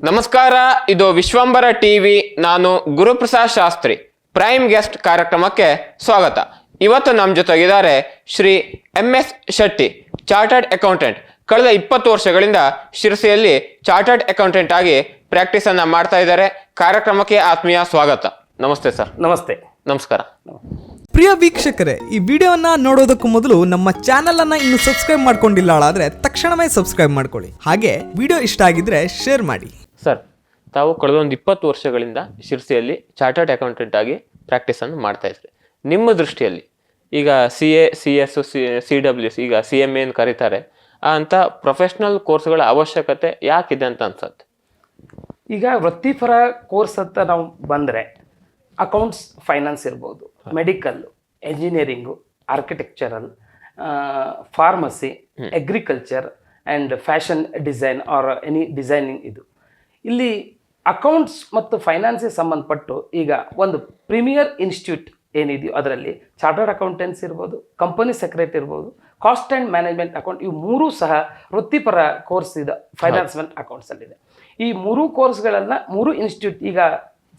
ನಮಸ್ಕಾರ, ಇದು ವಿಶ್ವಂಬರ ಟಿವಿ. ನಾನು ಗುರುಪ್ರಸಾದ್ ಶಾಸ್ತ್ರಿ. ಪ್ರೈಮ್ ಗೆಸ್ಟ್ ಕಾರ್ಯಕ್ರಮಕ್ಕೆ ಸ್ವಾಗತ. ಇವತ್ತು ನಮ್ಮ ಜೊತೆಗಿದ್ದಾರೆ Shri MS Shetty, chartered accountant. ಕಳೆದ 20 ವರ್ಷಗಳಿಂದ ಶಿರಸಿಯಲ್ಲಿ ಚಾರ್ಟರ್ಡ್ ಅಕೌಂಟೆಂಟ್ ಆಗಿ ಪ್ರಾಕ್ಟೀಸ್ ಅನ್ನ ಮಾಡ್ತಾ ಇದ್ದಾರೆ. ಕಾರ್ಯಕ್ರಮಕ್ಕೆ ಆತ್ಮೀಯ ಸ್ವಾಗತ. ನಮಸ್ತೆ ಸರ್. ನಮಸ್ತೆ. ನಮಸ್ಕಾರ. ಪ್ರಿಯ ವೀಕ್ಷಕರೇ, ಈ ವಿಡಿಯೋನ ನೋಡೋದಕ್ಕೂ ಮೊದಲು ನಮ್ಮ ಚಾನೆಲ್ ಅನ್ನ ಇನ್ನು ಸಬ್ಸ್ಕ್ರೈಬ್ ಮಾಡ್ಕೊಂಡಿಲ್ಲ ಆದ್ರೆ ತಕ್ಷಣವೇ ಸಬ್ಸ್ಕ್ರೈಬ್ ಮಾಡ್ಕೊಳ್ಳಿ. ಹಾಗೆ ವಿಡಿಯೋ ಇಷ್ಟ ಆಗಿದ್ರೆ ಶೇರ್ ಮಾಡಿ. ಸರ್, ತಾವು ಕಳೆದ ಒಂದು 20 ವರ್ಷಗಳಿಂದ ಶಿರಸಿಯಲ್ಲಿ ಚಾರ್ಟರ್ಡ್ ಅಕೌಂಟೆಂಟ್ ಆಗಿ ಪ್ರಾಕ್ಟೀಸನ್ನು ಮಾಡ್ತಾ ಇದ್ರಿ. ನಿಮ್ಮ ದೃಷ್ಟಿಯಲ್ಲಿ ಈಗ CA, CS, CWS, ಈಗ CMA ಅಂತ ಕರೀತಾರೆ, ಅಂತ ಪ್ರೊಫೆಷ್ನಲ್ ಕೋರ್ಸ್ಗಳ ಅವಶ್ಯಕತೆ ಯಾಕಿದೆ ಅಂತ ಅನ್ಸುತ್ತೆ? ಈಗ ವೃತ್ತಿಪರ ಕೋರ್ಸ್ ಅಂತ ನಾವು ಬಂದರೆ ಅಕೌಂಟ್ಸ್, ಫೈನಾನ್ಸ್ ಇರ್ಬೋದು, medical, engineering, architectural, pharmacy, agriculture and fashion design R any designing. ಇಲ್ಲಿ ಅಕೌಂಟ್ಸ್ ಮತ್ತು ಫೈನಾನ್ಸಿಗೆ ಸಂಬಂಧಪಟ್ಟು ಈಗ ಒಂದು ಪ್ರೀಮಿಯರ್ ಇನ್ಸ್ಟಿಟ್ಯೂಟ್ ಏನಿದೆಯೋ ಅದರಲ್ಲಿ ಚಾರ್ಟರ್ಡ್ ಅಕೌಂಟೆನ್ಸ್ ಇರ್ಬೋದು, ಕಂಪನಿ ಸೆಕ್ರೆಟರಿ ಇರ್ಬೋದು, ಕಾಸ್ಟ್ ಆ್ಯಂಡ್ ಮ್ಯಾನೇಜ್ಮೆಂಟ್ ಅಕೌಂಟ್, ಇವು ಮೂರೂ ಸಹ ವೃತ್ತಿಪರ ಕೋರ್ಸ್ ಇದೆ ಫೈನಾನ್ಸ್ ಆ್ಯಂಡ್ ಅಕೌಂಟ್ಸಲ್ಲಿದೆ. ಈ ಮೂರೂ ಕೋರ್ಸ್ಗಳನ್ನು ಮೂರು ಇನ್ಸ್ಟಿಟ್ಯೂಟ್, ಈಗ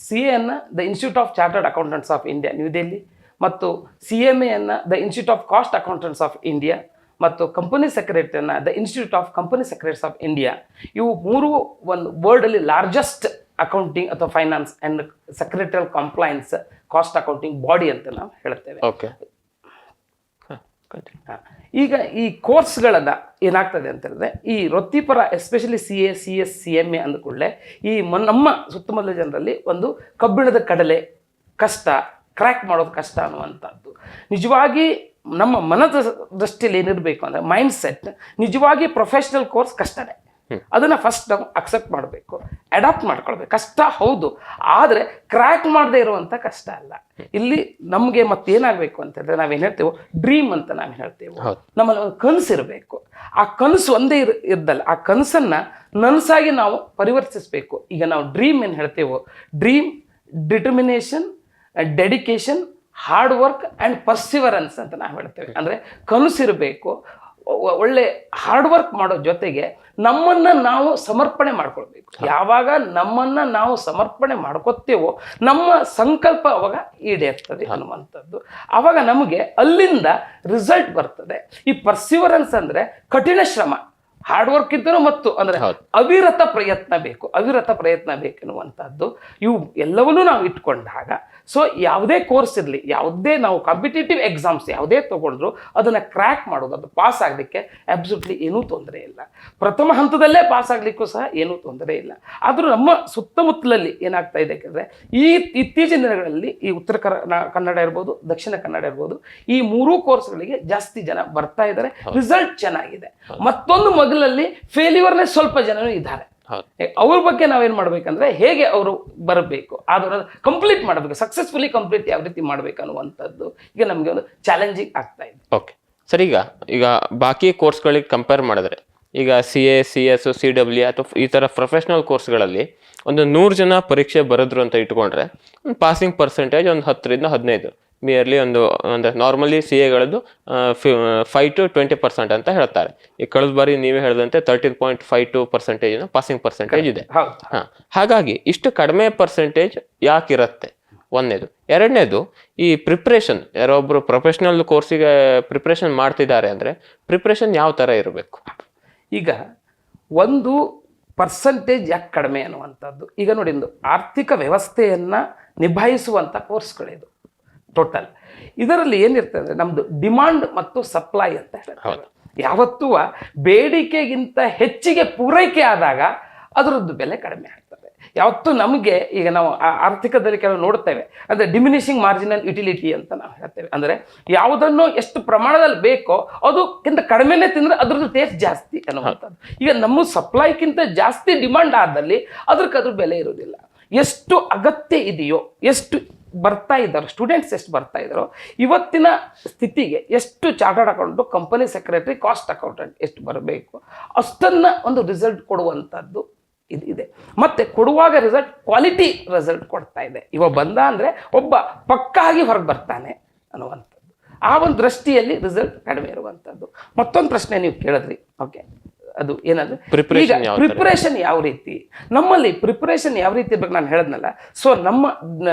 CA ಅನ್ನು the Institute of Chartered Accountants of India New Delhi, ಮತ್ತು CMA ಅನ್ನು the Institute of Cost Accountants of India, ಮತ್ತು ಕಂಪನಿ ಸೆಕ್ರೆಟರಿಯನ್ನು the Institute of Company Secretaries of India. ಇವು ಮೂರು ಒಂದು ವರ್ಲ್ಡಲ್ಲಿ ಲಾರ್ಜೆಸ್ಟ್ ಅಕೌಂಟಿಂಗ್ ಅಥವಾ finance and secretarial compliance cost accounting body ಅಂತ ನಾವು ಹೇಳ್ತೇವೆ. ಓಕೆ. ಈಗ ಈ ಕೋರ್ಸ್ಗಳನ್ನು ಏನಾಗ್ತದೆ ಅಂತ ಹೇಳಿದ್ರೆ, ಈ ವೃತ್ತಿಪರ ಎಸ್ಪೆಷಲಿ CA, CS, CMA ಅಂದ ಕೂಡಲೇ ಈ ನಮ್ಮ ಸುತ್ತಮುತ್ತಲ ಜನರಲ್ಲಿ ಒಂದು ಕಬ್ಬಿಣದ ಕಡಲೆ ಕಷ್ಟ, ಕ್ರ್ಯಾಕ್ ಮಾಡೋದು ಕಷ್ಟ ಅನ್ನುವಂಥದ್ದು. ನಿಜವಾಗಿ ನಮ್ಮ ಮನದ ದೃಷ್ಟಿಯಲ್ಲಿ ಏನಿರಬೇಕು ಅಂದರೆ ಮೈಂಡ್ ಸೆಟ್, ನಿಜವಾಗಿ ಪ್ರೊಫೆಷ್ನಲ್ ಕೋರ್ಸ್ ಕಷ್ಟನೇ. ಅದನ್ನು ಫಸ್ಟ್ ನಾವು ಅಕ್ಸೆಪ್ಟ್ ಮಾಡಬೇಕು, ಅಡಾಪ್ಟ್ ಮಾಡ್ಕೊಳ್ಬೇಕು. ಕಷ್ಟ ಹೌದು, ಆದರೆ ಕ್ರ್ಯಾಕ್ ಮಾಡದೇ ಇರುವಂಥ ಕಷ್ಟ ಅಲ್ಲ. ಇಲ್ಲಿ ನಮಗೆ ಮತ್ತೇನಾಗಬೇಕು ಅಂತ ಹೇಳಿದ್ರೆ, ನಾವೇನು ಹೇಳ್ತೇವೆ ಡ್ರೀಮ್ ಅಂತ ನಾವು ಹೇಳ್ತೇವೆ. ನಮ್ಮಲ್ಲಿ ಒಂದು ಕನಸು ಇರಬೇಕು. ಆ ಕನಸು ಒಂದೇ ಇರ್ದಲ್ಲ, ಆ ಕನಸನ್ನು ನನಸಾಗಿ ನಾವು ಪರಿವರ್ತಿಸಬೇಕು. ಈಗ ನಾವು ಡ್ರೀಮ್ ಏನು ಹೇಳ್ತೇವೋ, dream, determination, dedication, hard work and perseverance ಅಂತ ನಾವು ಹೇಳ್ತೇವೆ. ಅಂದರೆ ಕನಸಿರಬೇಕು, ಒಳ್ಳೆ ಹಾರ್ಡ್ ವರ್ಕ್ ಮಾಡೋ ಜೊತೆಗೆ ನಮ್ಮನ್ನು ನಾವು ಸಮರ್ಪಣೆ ಮಾಡ್ಕೊಳ್ಬೇಕು. ಯಾವಾಗ ನಮ್ಮನ್ನು ನಾವು ಸಮರ್ಪಣೆ ಮಾಡ್ಕೊತೇವೋ ನಮ್ಮ ಸಂಕಲ್ಪ ಅವಾಗ ಈಡೇರ್ತದೆ ಅನ್ನುವಂಥದ್ದು. ಆವಾಗ ನಮಗೆ ಅಲ್ಲಿಂದ ರಿಸಲ್ಟ್ ಬರ್ತದೆ. ಈ ಪರ್ಸಿವರೆನ್ಸ್ ಅಂದರೆ ಕಠಿಣ ಶ್ರಮ, ಹಾರ್ಡ್ ವರ್ಕ್ ಇದ್ದರೂ ಮತ್ತು ಅಂದರೆ ಅವಿರತ ಪ್ರಯತ್ನ ಬೇಕೆನ್ನುವಂಥದ್ದು. ಇವು ಎಲ್ಲವನ್ನೂ ನಾವು ಇಟ್ಕೊಂಡಾಗ, ಸೊ ಯಾವುದೇ ಕೋರ್ಸ್ ಇರಲಿ, ಯಾವುದೇ ನಾವು ಕಾಂಪಿಟೇಟಿವ್ ಎಕ್ಸಾಮ್ಸ್ ಯಾವುದೇ ತೊಗೊಂಡ್ರು ಅದನ್ನು ಕ್ರ್ಯಾಕ್ ಮಾಡೋದು, ಅದು ಪಾಸ್ ಆಗಲಿಕ್ಕೆ ಅಬ್ಸಲ್ಯೂಟ್ಲಿ ಏನೂ ತೊಂದರೆ ಇಲ್ಲ. ಪ್ರಥಮ ಹಂತದಲ್ಲೇ ಪಾಸ್ ಆಗಲಿಕ್ಕೂ ಸಹ ಏನೂ ತೊಂದರೆ ಇಲ್ಲ. ಆದರೂ ನಮ್ಮ ಸುತ್ತಮುತ್ತಲಲ್ಲಿ ಏನಾಗ್ತಾ ಇದೆ ಯಾಕೆಂದರೆ, ಈ ಇತ್ತೀಚಿನ ದಿನಗಳಲ್ಲಿ ಈ ಉತ್ತರ ಕನ್ನಡ ಇರ್ಬೋದು, ದಕ್ಷಿಣ ಕನ್ನಡ ಇರ್ಬೋದು, ಈ ಮೂರೂ ಕೋರ್ಸ್ಗಳಿಗೆ ಜಾಸ್ತಿ ಜನ ಬರ್ತಾ ಇದ್ದಾರೆ. ರಿಸಲ್ಟ್ ಚೆನ್ನಾಗಿದೆ. ಮತ್ತೊಂದು ಮಗಲಲ್ಲಿ ಫೇಲ್ಯೂರ್ನೇ ಸ್ವಲ್ಪ ಜನರು ಇದ್ದಾರೆ. ಅವ್ರ ಬಗ್ಗೆ ನಾವೇನು ಮಾಡಬೇಕಂದ್ರೆ, ಹೇಗೆ ಅವರು ಬರಬೇಕು, ಅದನ್ನು ಕಂಪ್ಲೀಟ್ ಮಾಡಬೇಕು, ಸಕ್ಸಸ್ಫುಲಿ ಕಂಪ್ಲೀಟ್ ಯಾವ ರೀತಿ ಮಾಡಬೇಕು ಅನ್ನುವಂಥದ್ದು ಈಗ ನಮಗೆ ಒಂದು ಚಾಲೆಂಜಿಂಗ್ ಆಗ್ತಾ ಇದೆ. ಓಕೆ ಸರ್, ಈಗ ಬಾಕಿ ಕೋರ್ಸ್ಗಳಿಗೆ ಕಂಪೇರ್ ಮಾಡಿದ್ರೆ, ಈಗ CA, CS, CW ಅಥವಾ ಈ ಥರ ಪ್ರೊಫೆಷ್ನಲ್ ಕೋರ್ಸ್ಗಳಲ್ಲಿ ಒಂದು 100 ಜನ ಪರೀಕ್ಷೆ ಬರೆದ್ರು ಅಂತ ಇಟ್ಕೊಂಡ್ರೆ ಒಂದು ಪಾಸಿಂಗ್ ಪರ್ಸೆಂಟೇಜ್ ಒಂದು 10ರಿಂದ 15, ನಿಯರ್ಲಿ ಅಂದರೆ ನಾರ್ಮಲಿ CAಗಳದ್ದು 5 to 20% ಅಂತ ಹೇಳ್ತಾರೆ. ಈ ಕಳೆದ ಬಾರಿ ನೀವೇ ಹೇಳಿದಂತೆ 13.52% ಪಾಸಿಂಗ್ ಪರ್ಸೆಂಟೇಜ್ ಇದೆ. ಹಾಗಾಗಿ ಇಷ್ಟು ಕಡಿಮೆ ಪರ್ಸೆಂಟೇಜ್ ಯಾಕಿರುತ್ತೆ? ಒಂದನೇದು. ಎರಡನೇದು, ಈ ಪ್ರಿಪ್ರೇಷನ್, ಯಾರೊಬ್ಬರು ಪ್ರೊಫೆಷ್ನಲ್ ಕೋರ್ಸಿಗೆ ಪ್ರಿಪ್ರೇಷನ್ ಮಾಡ್ತಿದ್ದಾರೆ ಅಂದರೆ ಪ್ರಿಪ್ರೇಷನ್ ಯಾವ ಥರ ಇರಬೇಕು? ಈಗ ಒಂದು ಪರ್ಸೆಂಟೇಜ್ ಯಾಕೆ ಕಡಿಮೆ ಅನ್ನುವಂಥದ್ದು, ಈಗ ನೋಡಿ, ಒಂದು ಆರ್ಥಿಕ ವ್ಯವಸ್ಥೆಯನ್ನು ನಿಭಾಯಿಸುವಂಥ ಕೋರ್ಸ್ಗಳಿದು ಟೋಟಲ್. ಇದರಲ್ಲಿ ಏನಿರ್ತದೆ ಅಂದರೆ, ನಮ್ಮದು ಡಿಮಾಂಡ್ ಮತ್ತು ಸಪ್ಲೈ ಅಂತ ಹೇಳ್ತಾರೆ. ಯಾವತ್ತೂ ಬೇಡಿಕೆಗಿಂತ ಹೆಚ್ಚಿಗೆ ಪೂರೈಕೆ ಆದಾಗ ಅದರದ್ದು ಬೆಲೆ ಕಡಿಮೆ ಆಗ್ತದೆ. ಯಾವತ್ತೂ ನಮಗೆ ಈಗ ನಾವು ಆರ್ಥಿಕದಲ್ಲಿ ಕೆಲವು ನೋಡ್ತೇವೆ, ಅಂದರೆ ಡಿಮಿನಿಷಿಂಗ್ ಮಾರ್ಜಿನಲ್ ಯುಟಿಲಿಟಿ ಅಂತ ನಾವು ಹೇಳ್ತೇವೆ. ಅಂದರೆ ಯಾವುದನ್ನು ಎಷ್ಟು ಪ್ರಮಾಣದಲ್ಲಿ ಬೇಕೋ ಅದಕ್ಕಿಂತ ಕಡಿಮೆನೇ ತಿಂದರೆ ಅದ್ರದ್ದು ಟೇಸ್ಟ್ ಜಾಸ್ತಿ ಅನ್ನುವಂಥದ್ದು. ಈಗ ನಮ್ಮ ಸಪ್ಲೈಗಿಂತ ಜಾಸ್ತಿ ಡಿಮಾಂಡ್ ಆದಲ್ಲಿ ಅದ್ರ ಬೆಲೆ ಇರೋದಿಲ್ಲ. ಎಷ್ಟು ಅಗತ್ಯ ಇದೆಯೋ, ಎಷ್ಟು ಬರ್ತಾ ಇದ್ದಾರೋ ಸ್ಟೂಡೆಂಟ್ಸ್, ಎಷ್ಟು ಬರ್ತಾ ಇದ್ದಾರೋ, ಇವತ್ತಿನ ಸ್ಥಿತಿಗೆ ಎಷ್ಟು chartered account, company secretary, cost accountant ಎಷ್ಟು ಬರಬೇಕು ಅಷ್ಟನ್ನು ಒಂದು ರಿಸಲ್ಟ್ ಕೊಡುವಂಥದ್ದು ಇದೆ. ಮತ್ತು ಕೊಡುವಾಗ ರಿಸಲ್ಟ್ ಕ್ವಾಲಿಟಿ ರಿಸಲ್ಟ್ ಕೊಡ್ತಾ ಇದೆ. ಇವ ಬಂದ ಅಂದರೆ ಒಬ್ಬ ಪಕ್ಕಾಗಿ ಹೊರಗೆ ಬರ್ತಾನೆ ಅನ್ನುವಂಥದ್ದು. ಆ ಒಂದು ದೃಷ್ಟಿಯಲ್ಲಿ ರಿಸಲ್ಟ್ ಕಡಿಮೆ ಇರುವಂಥದ್ದು. ಮತ್ತೊಂದು ಪ್ರಶ್ನೆ ನೀವು ಕೇಳಿದ್ರಿ, ಓಕೆ, ಅದು ಏನದು Preparation ಪ್ರಿಪರೇಷನ್ ಯಾವ ರೀತಿ ನಮ್ಮಲ್ಲಿ ಪ್ರಿಪರೇಷನ್ ಯಾವ ರೀತಿ ಇರ್ಬೇಕು ನಾನು ಹೇಳಿದ್ನಲ್ಲ. ಸೊ ನಮ್ಮ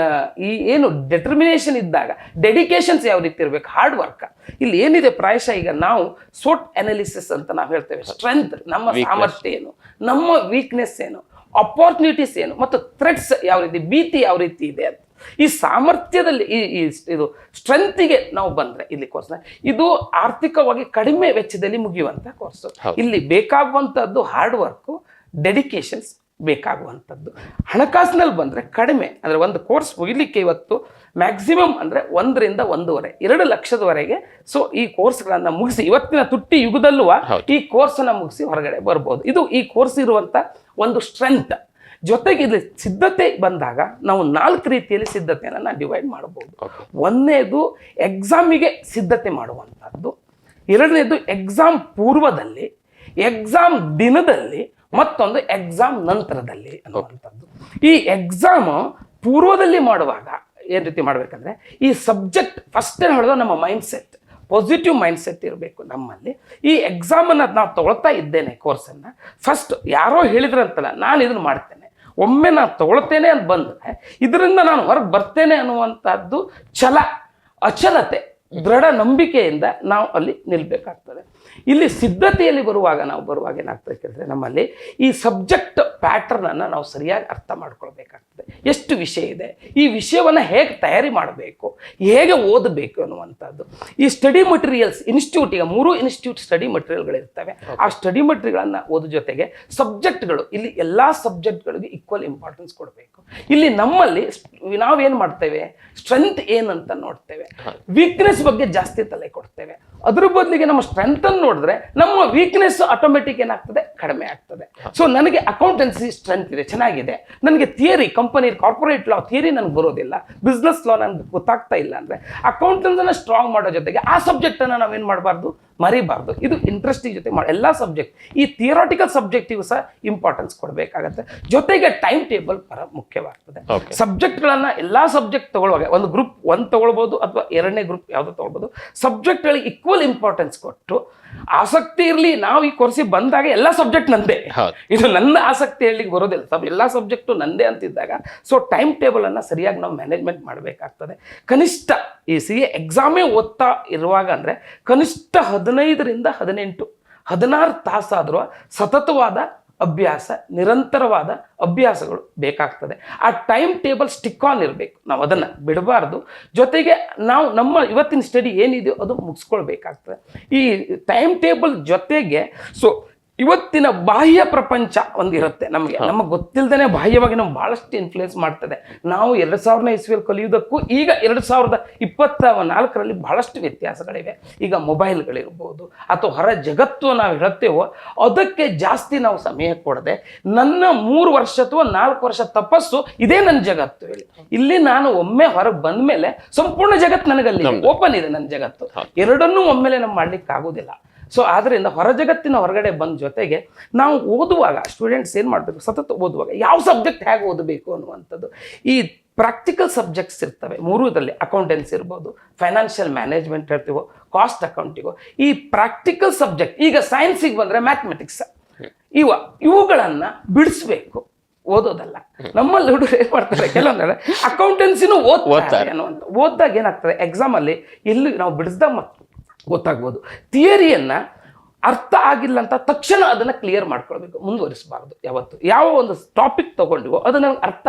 ಈ ಏನು ಡೆಟರ್ಮಿನೇಷನ್ ಇದ್ದಾಗ ಡೆಡಿಕೇಶನ್ಸ್ ಯಾವ ರೀತಿ ಇರ್ಬೇಕು, ಹಾರ್ಡ್ ವರ್ಕ್. ಇಲ್ಲಿ ಏನಿದೆ ಪ್ರಾಯಶಃ ಈಗ ನಾವು SWOT ಅನಾಲಿಸಿಸ್ ಅಂತ ನಾವು ಹೇಳ್ತೇವೆ. ಸ್ಟ್ರೆಂತ್, ನಮ್ಮ ಸಾಮರ್ಥ್ಯ ಏನು, ನಮ್ಮ ವೀಕ್ನೆಸ್ ಏನು, ಅಪಾರ್ಚುನಿಟೀಸ್ ಏನು, ಮತ್ತು ಥ್ರೆಟ್ಸ್ ಯಾವ ರೀತಿ, ಭೀತಿ ಯಾವ ರೀತಿ ಇದೆ ಅಂತ ಈ ಸಾಮರ್ಥ್ಯದಲ್ಲಿ ಇದು ಸ್ಟ್ರೆಂತಿಗೆ ನಾವು ಬಂದ್ರೆ ಇಲ್ಲಿ ಕೋರ್ಸ್ನ ಇದು ಆರ್ಥಿಕವಾಗಿ ಕಡಿಮೆ ವೆಚ್ಚದಲ್ಲಿ ಮುಗಿಯುವಂತ ಕೋರ್ಸ್. ಇಲ್ಲಿ ಬೇಕಾಗುವಂತದ್ದು ಹಾರ್ಡ್ ವರ್ಕ್, ಡೆಡಿಕೇಶನ್ಸ್ ಬೇಕಾಗುವಂಥದ್ದು. ಹಣಕಾಸಿನಲ್ಲಿ ಬಂದ್ರೆ ಕಡಿಮೆ, ಅಂದ್ರೆ ಒಂದು ಕೋರ್ಸ್ ಮುಗಿಲಿಕ್ಕೆ ಇವತ್ತು ಮ್ಯಾಕ್ಸಿಮಮ್ ಅಂದ್ರೆ 1 ರಿಂದ 1.5 2 ಲಕ್ಷದವರೆಗೆ ಸೊ ಈ ಕೋರ್ಸ್ಗಳನ್ನ ಮುಗಿಸಿ ಇವತ್ತಿನ ತುಟ್ಟಿ ಯುಗದಲ್ಲೂ ಈ ಕೋರ್ಸನ್ನ ಮುಗಿಸಿ ಹೊರಗಡೆ ಬರ್ಬೋದು. ಇದು ಈ ಕೋರ್ಸ್ ಇರುವಂತ ಒಂದು ಸ್ಟ್ರೆಂತ್. ಜೊತೆಗೆ ಇಲ್ಲಿ ಸಿದ್ಧತೆ ಬಂದಾಗ ನಾವು 4 ರೀತಿಯಲ್ಲಿ ಸಿದ್ಧತೆಯನ್ನು ನಾವು ಡಿವೈಡ್ ಮಾಡಬಹುದು. ಒಂದನೇದು ಎಕ್ಸಾಮಿಗೆ ಸಿದ್ಧತೆ ಮಾಡುವಂಥದ್ದು, ಎರಡನೇದು ಎಕ್ಸಾಮ್ ಪೂರ್ವದಲ್ಲಿ, ಎಕ್ಸಾಮ್ ದಿನದಲ್ಲಿ, ಮತ್ತೊಂದು ಎಕ್ಸಾಮ್ ನಂತರದಲ್ಲಿ ಅನ್ನುವಂಥದ್ದು. ಈ ಎಕ್ಸಾಮ್ ಪೂರ್ವದಲ್ಲಿ ಮಾಡುವಾಗ ಏನ್ ರೀತಿ ಮಾಡ್ಬೇಕಂದ್ರೆ ಈ ಸಬ್ಜೆಕ್ಟ್ ಫಸ್ಟ್ ಏನು ಹೇಳಿದ್ರೆ ನಮ್ಮ mind set, positive mind set ಇರಬೇಕು ನಮ್ಮಲ್ಲಿ. ಈ ಎಕ್ಸಾಮನ್ನು ನಾವು ತಗೊಳ್ತಾ ಇದ್ದೇನೆ ಕೋರ್ಸನ್ನು, ಫಸ್ಟ್ ಯಾರೋ ಹೇಳಿದ್ರಂತಲ್ಲ ನಾನು ಇದನ್ನು ಮಾಡ್ತೇನೆ, ಒಮ್ಮೆ ನಾನು ತಗೊಳ್ತೇನೆ ಅಂತ ಬಂದರೆ ಇದರಿಂದ ನಾನು ಹೊರಗೆ ಬರ್ತೇನೆ ಅನ್ನುವಂಥದ್ದು ಛಲ, ಅಚಲತೆ, ದೃಢ ನಂಬಿಕೆಯಿಂದ ನಾವು ಅಲ್ಲಿ ನಿಲ್ಬೇಕಾಗ್ತದೆ. ಇಲ್ಲಿ ಸಿದ್ಧತೆಯಲ್ಲಿ ಬರುವಾಗ ಏನಾಗ್ತದೆ ಕೇಳಿದ್ರೆ ನಮ್ಮಲ್ಲಿ ಈ ಸಬ್ಜೆಕ್ಟ್ ಪ್ಯಾಟರ್ನ್ ಅನ್ನು ನಾವು ಸರಿಯಾಗಿ ಅರ್ಥ ಮಾಡ್ಕೊಳ್ಬೇಕಾಗ್ತದೆ. ಎಷ್ಟು ವಿಷಯ ಇದೆ, ಈ ವಿಷಯವನ್ನು ಹೇಗೆ ತಯಾರಿ ಮಾಡಬೇಕು, ಹೇಗೆ ಓದಬೇಕು ಅನ್ನುವಂಥದ್ದು. ಈ ಸ್ಟಡಿ ಮಟೀರಿಯಲ್ಸ್ ಇನ್ಸ್ಟಿಟ್ಯೂಟ್, ಈಗ 3 ಇನ್ಸ್ಟಿಟ್ಯೂಟ್ ಸ್ಟಡಿ ಮಟೀರಿಯಲ್ಗಳಿರ್ತವೆ. ಆ ಸ್ಟಡಿ ಮಟೀರಿಯಲ್ಗಳನ್ನು ಓದೋ ಜೊತೆಗೆ ಸಬ್ಜೆಕ್ಟ್ಗಳು, ಇಲ್ಲಿ ಎಲ್ಲ ಸಬ್ಜೆಕ್ಟ್ಗಳಿಗೆ ಈಕ್ವಲ್ ಇಂಪಾರ್ಟೆನ್ಸ್ ಕೊಡಬೇಕು. ಇಲ್ಲಿ ನಮ್ಮಲ್ಲಿ ನಾವೇನು ಮಾಡ್ತೇವೆ, ಸ್ಟ್ರೆಂತ್ ಏನಂತ ನೋಡ್ತೇವೆ, ವೀಕ್ನೆಸ್ ಬಗ್ಗೆ ಜಾಸ್ತಿ ತಲೆ ಕೊಡ್ತೇವೆ. ಅದ್ರ ಬದಲಿಗೆ ನಮ್ಮ ಸ್ಟ್ರೆಂತ್ ಅನ್ನು ನೋಡಿದ್ರೆ ನಮ್ಮ ವೀಕ್ನೆಸ್ ಆಟೋಮೆಟಿಕ್ ಏನಾಗ್ತದೆ, ಕಡಿಮೆ ಆಗ್ತದೆ. ಸೊ ನನಗೆ ಅಕೌಂಟೆನ್ಸಿ ಸ್ಟ್ರೆಂತ್ ಇದೆ, ಚೆನ್ನಾಗಿದೆ, ನನಗೆ ಥಿಯರಿ, ಕಂಪನಿ ಕಾರ್ಪೊರೇಟ್ ಲಾ ಥಿಯರಿ ನನಗೆ ಬರೋದಿಲ್ಲ, ಬಿಸ್ನೆಸ್ ಲಾ ನನಗೆ ಗೊತ್ತಾಗ್ತಾ ಇಲ್ಲ ಅಂದರೆ ಅಕೌಂಟೆನ್ಸನ್ನು ಸ್ಟ್ರಾಂಗ್ ಮಾಡೋ ಜೊತೆಗೆ ಆ ಸಬ್ಜೆಕ್ಟನ್ನು ನಾವೇನು ಮಾಡಬಾರ್ದು, ಮರಿಬಾರ್ದು. ಇದು ಇಂಟ್ರೆಸ್ಟಿಂಗ್ ಜೊತೆ ಎಲ್ಲ ಸಬ್ಜೆಕ್ಟ್, ಈ ಥಿಯರಾಟಿಕಲ್ ಸಬ್ಜೆಕ್ಟಿಗೂ ಸಹ ಇಂಪಾರ್ಟೆನ್ಸ್ ಕೊಡಬೇಕಾಗತ್ತೆ. ಜೊತೆಗೆ ಟೈಮ್ ಟೇಬಲ್ ಬಹಳ ಮುಖ್ಯವಾಗ್ತದೆ. ಸಬ್ಜೆಕ್ಟ್ಗಳನ್ನ ಎಲ್ಲ ಸಬ್ಜೆಕ್ಟ್ ತಗೊಳ್ಳುವಾಗ ಒಂದು ಗ್ರೂಪ್ 1 ತಗೊಳ್ಬೋದು ಅಥವಾ 2ನೇ ಗ್ರೂಪ್ ಯಾವುದೋ ತಗೊಳ್ಬೋದು, ಸಬ್ಜೆಕ್ಟ್ಗಳಿಗೆ ಈಕ್ವಲ್ ಇಂಪಾರ್ಟೆನ್ಸ್ ಕೊಟ್ಟು ಆಸಕ್ತಿ ಇರಲಿ. ನಾವು ಈ ಕೋರ್ಸಿಗೆ ಬಂದಾಗ ಎಲ್ಲ ಸಬ್ಜೆಕ್ಟ್ ನಂದೇ, ಇದು ನನ್ನ ಆಸಕ್ತಿ ಹೇಳಲಿಕ್ಕೆ ಬರೋದಿಲ್ಲ, ಎಲ್ಲ ಸಬ್ಜೆಕ್ಟು ನಂದೇ ಅಂತಿದ್ದಾಗ ಸೊ ಟೈಮ್ ಟೇಬಲ್ ಅನ್ನು ಸರಿಯಾಗಿ ನಾವು ಮ್ಯಾನೇಜ್ಮೆಂಟ್ ಮಾಡಬೇಕಾಗ್ತದೆ. ಕನಿಷ್ಠ ಈ CA ಎಕ್ಸಾಮೇ ಓದ್ತಾ ಇರುವಾಗ ಅಂದರೆ ಕನಿಷ್ಠ 15 ರಿಂದ 18 16 ತಾಸಾದರೂ ಸತತವಾದ ಅಭ್ಯಾಸ, ನಿರಂತರವಾದ ಅಭ್ಯಾಸಗಳು ಬೇಕಾಗ್ತದೆ. ಆ ಟೈಮ್ ಟೇಬಲ್ ಸ್ಟಿಕ್ ಆನ್ ಇರಬೇಕು, ನಾವು ಅದನ್ನು ಬಿಡಬಾರ್ದು. ಜೊತೆಗೆ ನಾವು ನಮ್ಮ ಇವತ್ತಿನ ಸ್ಟಡಿ ಏನಿದೆಯೋ ಅದು ಮುಗಿಸ್ಕೊಳ್ಬೇಕಾಗ್ತದೆ. ಈ ಟೈಮ್ ಟೇಬಲ್ ಜೊತೆಗೆ ಸೊ ಇವತ್ತಿನ ಬಾಹ್ಯ ಪ್ರಪಂಚ ಒಂದಿರುತ್ತೆ ನಮಗೆ ಗೊತ್ತಿಲ್ಲದೇ ಬಾಹ್ಯವಾಗಿ ನಾವು ಭಾಳಷ್ಟು ಇನ್ಫ್ಲುಯೆನ್ಸ್ ಮಾಡ್ತದೆ. ನಾವು 2000ನೇ ಇಸ್ವಿಯಲ್ಲಿ ಕಲಿಯುವುದಕ್ಕೂ ಈಗ 2024ರಲ್ಲಿ ಭಾಳಷ್ಟು ವ್ಯತ್ಯಾಸಗಳಿವೆ. ಈಗ ಮೊಬೈಲ್ಗಳಿರ್ಬೋದು ಅಥವಾ ಹೊರ ಜಗತ್ತು ನಾವು ಹೇಳುತ್ತೇವೋ ಅದಕ್ಕೆ ಜಾಸ್ತಿ ನಾವು ಸಮಯ ಕೊಡದೆ ನನ್ನ 3 ವರ್ಷ ಅಥವಾ 4 ವರ್ಷ ತಪಸ್ಸು ಇದೇ ನನ್ನ ಜಗತ್ತು ಹೇಳಿ, ಇಲ್ಲಿ ನಾನು ಒಮ್ಮೆ ಹೊರಗೆ ಬಂದ ಮೇಲೆ ಸಂಪೂರ್ಣ ಜಗತ್ತು ನನಗಲ್ಲಿ ಓಪನ್ ಇದೆ, ನನ್ನ ಜಗತ್ತು. ಎರಡನ್ನೂ ಒಮ್ಮೆಲೆ ನಾವು ಮಾಡ್ಲಿಕ್ಕೆ ಆಗೋದಿಲ್ಲ. ಸೊ ಆದ್ದರಿಂದ ಹೊರ ಜಗತ್ತಿನ ಹೊರಗಡೆ ಬಂದ ಜೊತೆಗೆ ನಾವು ಓದುವಾಗ ಸ್ಟೂಡೆಂಟ್ಸ್ ಏನು ಮಾಡಬೇಕು, ಸತತ ಓದುವಾಗ ಯಾವ ಸಬ್ಜೆಕ್ಟ್ ಹೇಗೆ ಓದಬೇಕು ಅನ್ನುವಂಥದ್ದು. ಈ ಪ್ರಾಕ್ಟಿಕಲ್ ಸಬ್ಜೆಕ್ಟ್ಸ್ ಇರ್ತವೆ 3 ಅಕೌಂಟೆನ್ಸಿ ಇರ್ಬೋದು, ಫೈನಾನ್ಷಿಯಲ್ ಮ್ಯಾನೇಜ್ಮೆಂಟ್ ಹೇಳ್ತೀವೋ, ಕಾಸ್ಟ್ ಅಕೌಂಟಿಗೋ, ಈ ಪ್ರಾಕ್ಟಿಕಲ್ ಸಬ್ಜೆಕ್ಟ್ ಈಗ ಸೈನ್ಸಿಗೆ ಬಂದರೆ ಮ್ಯಾಥಮೆಟಿಕ್ಸ್, ಇವುಗಳನ್ನು ಬಿಡಿಸ್ಬೇಕು, ಓದೋದಲ್ಲ. ನಮ್ಮಲ್ಲಿ ಹುಡುಗರು ಏನ್ ಮಾಡ್ತಾರೆ, ಕೆಲವೊಂದ್ರೆ ಅಕೌಂಟೆನ್ಸಿನೂ ಓದ್ತಾರೆ ಅನ್ನುವಂಥ. ಓದಿದಾಗ ಏನಾಗ್ತದೆ, ಎಕ್ಸಾಮಲ್ಲಿ ಎಲ್ಲಿ ನಾವು ಬಿಡಿಸ್ದಾಗ ಗೊತ್ತಾಗ್ಬೋದು. ಥಿಯರಿಯನ್ನು ಅರ್ಥ ಆಗಿಲ್ಲ ಅಂತ ತಕ್ಷಣ ಅದನ್ನು ಕ್ಲಿಯರ್ ಮಾಡ್ಕೊಳ್ಬೇಕು, ಮುಂದುವರಿಸಬಾರ್ದು. ಯಾವತ್ತು ಯಾವ ಒಂದು ಟಾಪಿಕ್ ತಗೊಂಡಿವೋ ಅದು ನಮ್ಗೆ ಅರ್ಥ